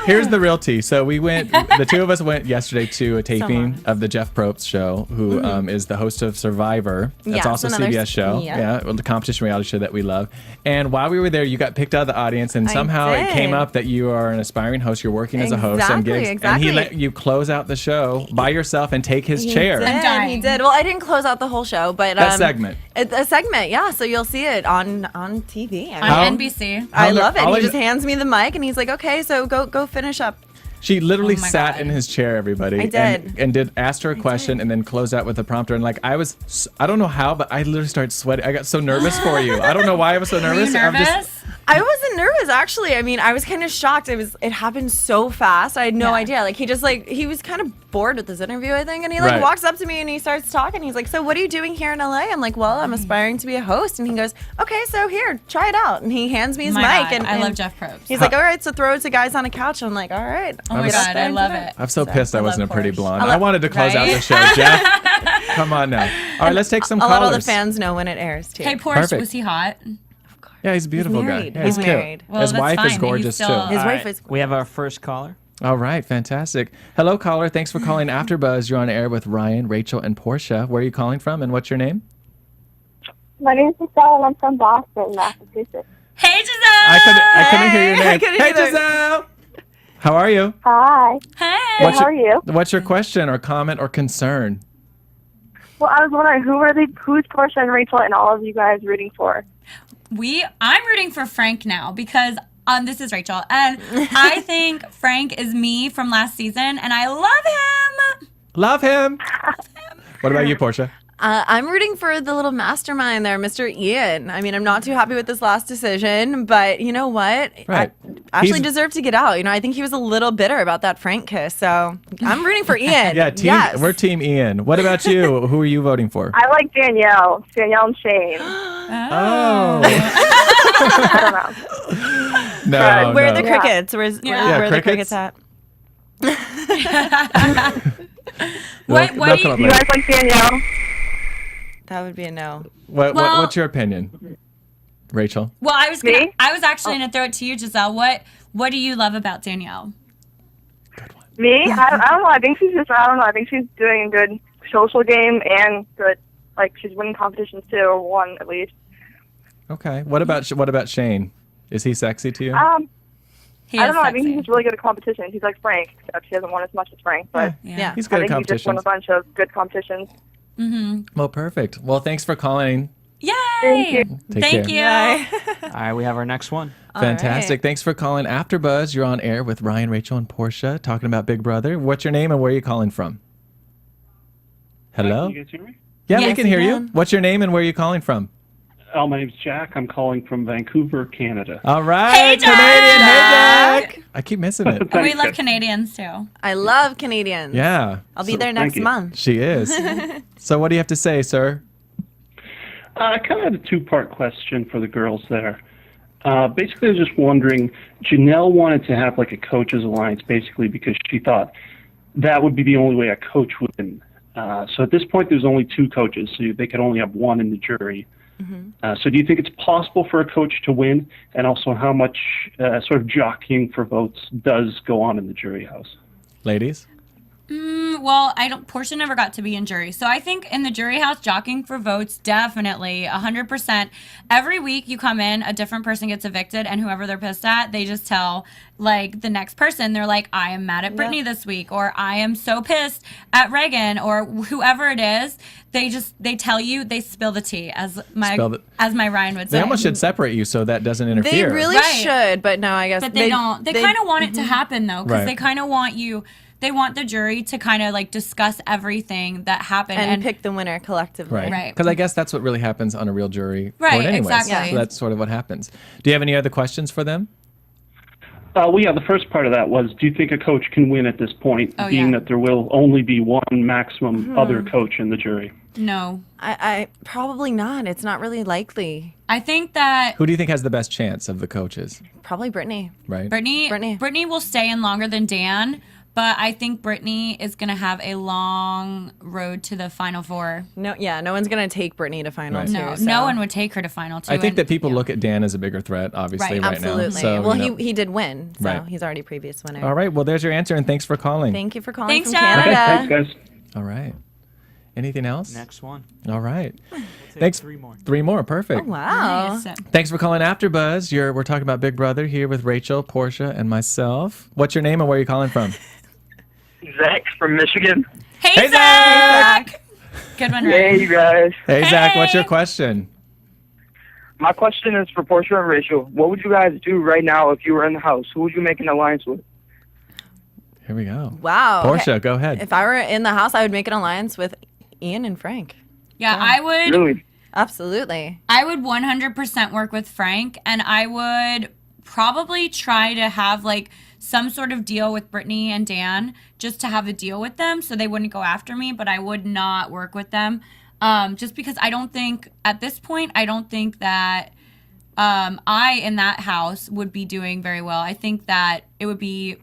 Here's the real tea. So the two of us went yesterday to a taping Someone. of the Jeff Probst show, who is the host of Survivor. That's Yeah, also a it's another CBS show. yeah. The competition reality show that we love. And while we were there, you got picked out of the audience, and I somehow it did. came up that you are an aspiring host. You're working as a host on gigs, Exactly. and he let you close out the show by yourself and take his chair. He did. I'm dying. He did. Well, I didn't close out the whole show, but That segment. A segment, yeah. So you'll see it on TV. On How- NBC. I love it. all He I- just hands me the mic and he's like, "Okay, so go finish up." She literally Oh my sat God. in his chair, everybody. I did. And asked her a question and then closed out with a prompter. And like, I don't know how, but I literally started sweating. I got so nervous for you. I don't know why I was so Were nervous. you I'm nervous? just, I wasn't nervous actually. I mean, I was kind of shocked. It happened so fast. I had no Yeah. idea. Like he was kind of bored with this interview, I think, and he Right. walks up to me and he starts talking. He's like, "So what are you doing here in LA?" I'm like, "Well, I'm aspiring to be a host." And he goes, "Okay, so here, try it out." And he hands me his My mic God, and I love and Jeff Probst. He's like, "All right, so throw it to guys on a couch." I'm like, "All right." Oh my was- God, I love it. I'm so pissed I I wasn't a love pretty Porsche. blonde. I I love- wanted to close out Right? the show. Jeff, come on now. All right, let's take some I'll callers. let all the fans know when it airs too. Hey, Porsche, Perfect. was he hot? Yeah, he's a beautiful guy. married. Yeah, He's cute. married. Well, His that's wife fine, is but he's gorgeous still- too. His All wife right, is. We have our first caller. All right, fantastic. Hello, caller. Thanks for calling AfterBuzz. You're on air with Ryan, Rachel, and Portia. Where are you calling from, and what's your name? My name is Giselle, and I'm from Boston, Massachusetts. Hey, Giselle! I couldn't hear your Hey, I name. couldn't Hey, either. Giselle. How are you? Hi. Hey! Good, how are you? What's your question or comment or concern? Well, I was wondering, who's Portia and Rachel and all of you guys rooting for? I'm rooting for Frank now because this is Rachel, and I think Frank is me from last season, and I love him. Love him. What about you, Portia? I'm rooting for the little mastermind there, Mr. Ian. I mean, I'm not too happy with this last decision, but you know what? Right. Ashley He's- deserved to get out. You know, I think he was a little bitter about that Frank kiss, so I'm rooting for Ian. Yeah, Yes. we're Team Ian. What about you? Who are you voting for? I like Danielle and Shane. Oh. I don't know. No, Where are no. the crickets? Where are the crickets? crickets at? What They'll do come up Do you later. guys like Danielle? That would be a no. What's your opinion, Rachel? Well, I was Me? actually gonna throw it to you, Giselle. What do you love about Danielle? Me? I don't know. I think she's just, I don't know. I think she's doing a good social game and good, like, she's winning competitions too, or one at least. Okay. What about Shane? Is he sexy to you? He I is don't know. I think sexy. he's just really good at competitions. He's like Frank, except he hasn't won as much as Frank. But Yeah. He's I good at think he just won competitions. a bunch of good competitions. Well, perfect. Well, thanks for calling. Yay! Thank you. Take Thank care. you. All right, we have our next one. Fantastic. right. Thanks for calling AfterBuzz. You're on air with Ryan, Rachel, and Portia talking about Big Brother. What's your name and where are you calling from? Hello? Can you guys hear me? Yeah, we Yes, can we hear you. can. What's your name and where are you calling from? Oh, my name's Jack. I'm calling from Vancouver, Canada. All right, Hey, Jack! Canadian. Hey, Jack. I keep missing it. And we love Canadians too. I love Canadians. Yeah, I'll be So, there thank next you. month. she is. So what do you have to say, sir? I kind of had a two-part question for the girls there. Basically, I was just wondering, Janelle wanted to have like a coaches alliance, basically because she thought that would be the only way a coach would win. So at this point, there's only two coaches, so they could only have one in the jury. So do you think it's possible for a coach to win? And also, how much sort of jockeying for votes does go on in the jury house? Ladies? Well, Portia never got to be in jury. So I think in the jury house, jockeying for votes, definitely, 100%. Every week you come in, a different person gets evicted, and whoever they're pissed at, they just tell, like, the next person, they're like, I am mad at Brittany this week, or I am so pissed at Reagan, or whoever it is. They tell you, they spill the tea, as my Ryan would say. They almost should separate you so that doesn't They interfere. really Right. should, but no, I guess But they don't. They kind of want it to happen, though, because Right. they kind of want you... They want the jury to kind of like discuss everything that happened and pick the winner collectively. Right. Right. Because I guess that's what really happens on a real jury Right, court anyways. exactly. So that's sort of what happens. Do you have any other questions for them? Well, yeah, the first part of that was, do you think a coach can win at this point, Oh, being yeah. that there will only be one maximum other coach in the jury? No. I probably not. It's not really likely. I think that Who do you think has the best chance of the coaches? Probably Brittany. Right? Brittany will stay in longer than Dan, but I think Brittany is going to have a long road to the Final Four. No one's gonna take Brittany to final Right. two. No, so. no one would take her to Final Two. I think and- that people look at Dan as a bigger threat, obviously, Right. right now. Absolutely. So, well, you know. he did win, so Right. he's already previous winner. All right. Well, there's your answer, and thanks for calling. Thank you for calling Thanks, from Jack. Okay, Canada. thanks, guys. All right. Anything else? Next one. All right. Take Thanks. 3 more. 3 more. Perfect. Wow. Nice. Thanks for calling AfterBuzz. We're talking about Big Brother here with Rachel, Portia, and myself. What's your name and where are you calling from? Zach from Michigan. Hey, Hey, Zach! Good one, Hey, Ryan. you guys. Hey, Zach. What's Hey. your question? My question is for Portia and Rachel. What would you guys do right now if you were in the house? Who would you make an alliance with? Here we go. Wow. Portia, Okay. go ahead. If I were in the house, I would make an alliance with Ian and Frank. Yeah, I would. Really? Absolutely. I would 100% work with Frank, and I would probably try to have like some sort of deal with Brittany and Dan, just to have a deal with them so they wouldn't go after me, but I would not work with them. Just because I don't think, at this point, I don't think that I, in that house, would be doing very well. I think that it would be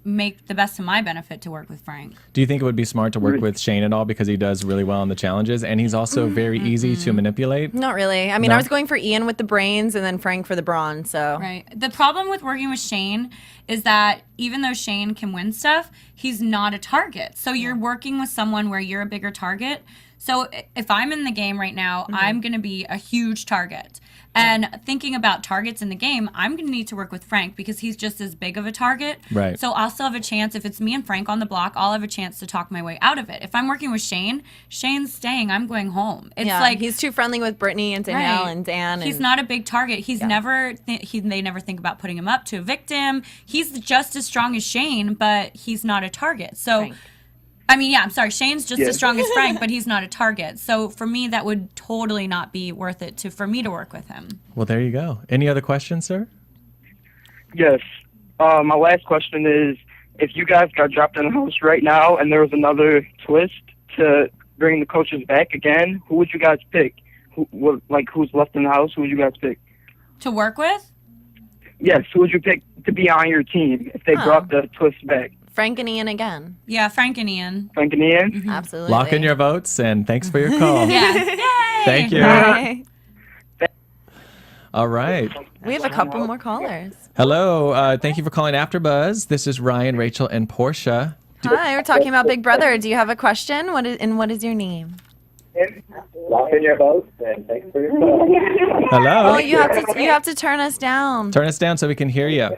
make the best of my benefit to work with Frank. Do you think it would be smart to work with Shane at all because he does really well on the challenges and he's also very easy to manipulate? Not really. I mean, No? I was going for Ian with the brains and then Frank for the brawn. So Right. The problem with working with Shane is that even though Shane can win stuff, he's not a target. So you're working with someone where you're a bigger target. So if I'm in the game right now, I'm going to be a huge target. And thinking about targets in the game, I'm going to need to work with Frank because he's just as big of a target. Right. So I'll still have a chance. If it's me and Frank on the block, I'll have a chance to talk my way out of it. If I'm working with Shane, Shane's staying. I'm going home. It's yeah, like he's too friendly with Brittany and Danielle and Dan. He's and, not a big target. He's never. They never think about putting him up to evict him. He's just as strong as Shane, but he's not a target. So, Frank. I mean, yeah, I'm sorry. Shane's just as strong as Frank, but he's not a target. So for me, that would totally not be worth it for me to work with him. Well, there you go. Any other questions, sir? Yes. My last question is, if you guys got dropped in the house right now and there was another twist to bring the coaches back again, who would you guys pick? Who's left in the house? Who would you guys pick? To work with? Yes, who would you pick to be on your team if they brought the twist back? Frank and Ian again. Yeah, Frank and Ian. Frank and Ian? Absolutely. Lock in your votes, and thanks for your call. Yeah. Yay! Thank you. Bye. All right. We have a couple more callers. Hello. Thank you for calling AfterBuzz. This is Ryan, Rachel, and Portia. Hi, we're talking about Big Brother. Do you have a question? What is your name? Lock in your votes, and thanks for your call. Hello. Oh, you have to turn us down. Turn us down so we can hear you.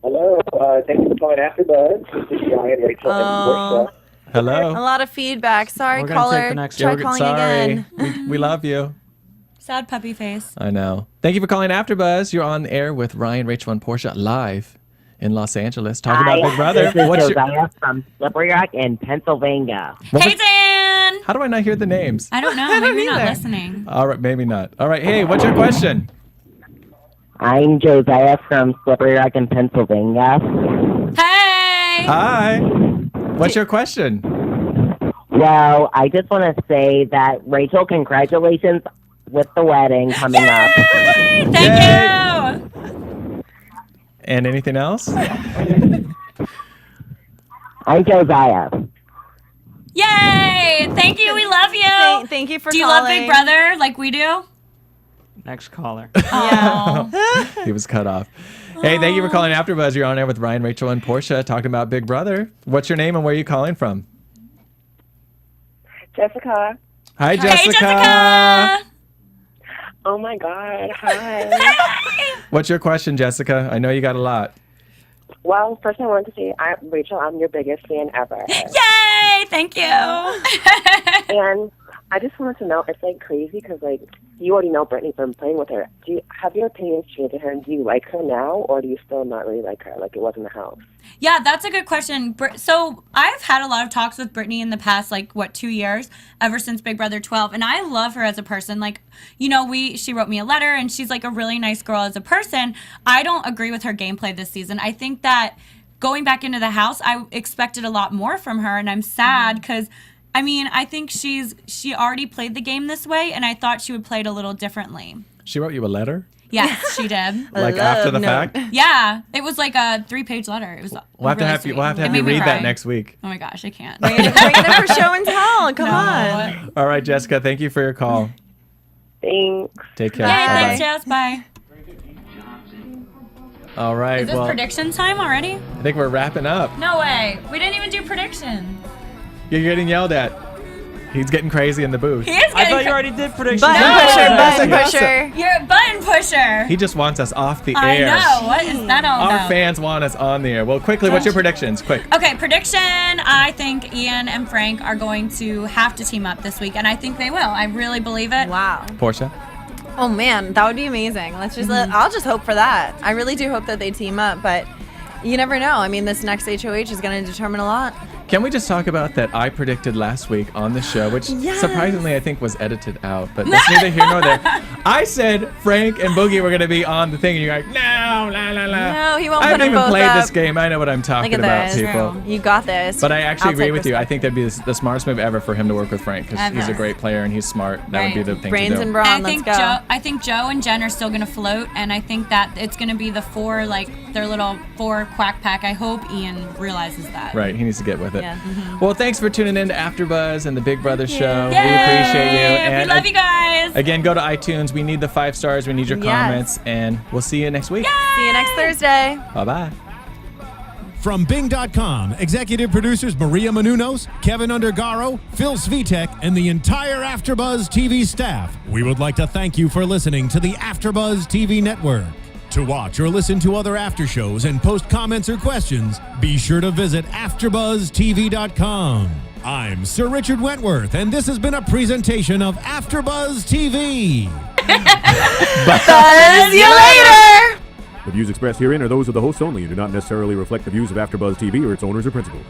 Hello, thank you for calling AfterBuzz. This is Ryan, Rachel, and Portia. Hello. A lot of feedback. Sorry, We're gonna caller. take the next Try one. calling Sorry. again. We love you. Sad puppy face. I know. Thank you for calling AfterBuzz. You're on the air with Ryan, Rachel, and Portia live in Los Angeles, talking about Big Brother. This is Josiah from Slippery Rock in Pennsylvania. Hey, Dan! How do I not hear the names? I don't know. Maybe you're not listening. All right, maybe not. All right, hey, what's your question? I'm Josiah from Slippery Rock in Pennsylvania. Hey! Hi. What's your question? Well, I just want to say that, Rachel, congratulations with the wedding coming up. Thank you! And anything else? I'm Josiah. Yay! Thank you. We love you. Thank you for Do you calling. love Big Brother like we do? Next caller. Oh. He was cut off. Hey, thank you for calling AfterBuzz. You're on air with Ryan, Rachel, and Portia talking about Big Brother. What's your name and where are you calling from? Jessica. Hi, Jessica. Hey, Jessica! Oh my God. Hi. What's your question, Jessica? I know you got a lot. Well, first I wanted to say, Rachel, I'm your biggest fan ever. Yay! Thank you. And I just wanted to know, it's like crazy because like you already know Brittany from playing with her. Have your opinions changed to her, and do you like her now, or do you still not really like her like it was in the house? Yeah, that's a good question. So I've had a lot of talks with Brittany in the past, 2 years, ever since Big Brother 12, and I love her as a person. She wrote me a letter, and she's like a really nice girl as a person. I don't agree with her gameplay this season. I think that going back into the house, I expected a lot more from her, and I'm sad because I think she already played the game this way, and I thought she would play it a little differently. She wrote you a letter? Yes, she did. After the fact? Yeah, it was like a 3-page letter. It was We'll have to have you read that next week. Oh my gosh, I can't. Bring it in for show and tell. Come on. All right, Jessica, thank you for your call. Thanks. Take care. Yay, Bye-bye. thanks, Jess. Bye. All right, Is this prediction time already? I think we're wrapping up. No way. We didn't even do predictions. You're getting yelled at. He's getting crazy in the booth. He is I getting thought you already did predictions. Button pusher. You're a button pusher. He just wants us off the I air. know. What is that all Our about? fans want us on the air. Well, quickly, what's your predictions? Quick. Okay, prediction. I think Ian and Frank are going to have to team up this week, and I think they will. I really believe it. Wow. Portia? Oh man, that would be amazing. Let's just I'll just hope for that. I really do hope that they team up, but you never know. This next HOH is going to determine a lot. Can we just talk about that I predicted last week on the show, which surprisingly I think was edited out, but that's neither here nor there. I said Frank and Boogie were going to be on the thing, and you're like, no, la, la, la. No, he won't I put haven't them even both played up. this game. I know what I'm talking Look at about, this. people. You got this. But I actually I'll agree take with you. I respect. think that'd be the smartest move ever for him to work with Frank, because he's a great player and he's smart. That would be the thing Brains to do. and brawn. Let's go. I think Joe and Jenn are still going to float, and I think that it's going to be the their little 4 quack pack. I hope Ian realizes that. Right, he needs to get with it. Yeah. Well, thanks for tuning in to AfterBuzz and the Big Brother show. Yay! We appreciate you. And we love you guys. Again, go to iTunes. We need the 5 stars. We need your comments, and we'll see you next week. See you next Thursday. Bye-bye. From Bing.com, executive producers Maria Menounos, Kevin Undergaro, Phil Svitek, and the entire AfterBuzz TV staff, we would like to thank you for listening to the AfterBuzz TV network. To watch or listen to other after shows and post comments or questions, be sure to visit AfterBuzzTV.com. I'm Sir Richard Wentworth, and this has been a presentation of AfterBuzz TV. Buzz you later. The views expressed herein are those of the hosts only and do not necessarily reflect the views of AfterBuzz TV or its owners or principals.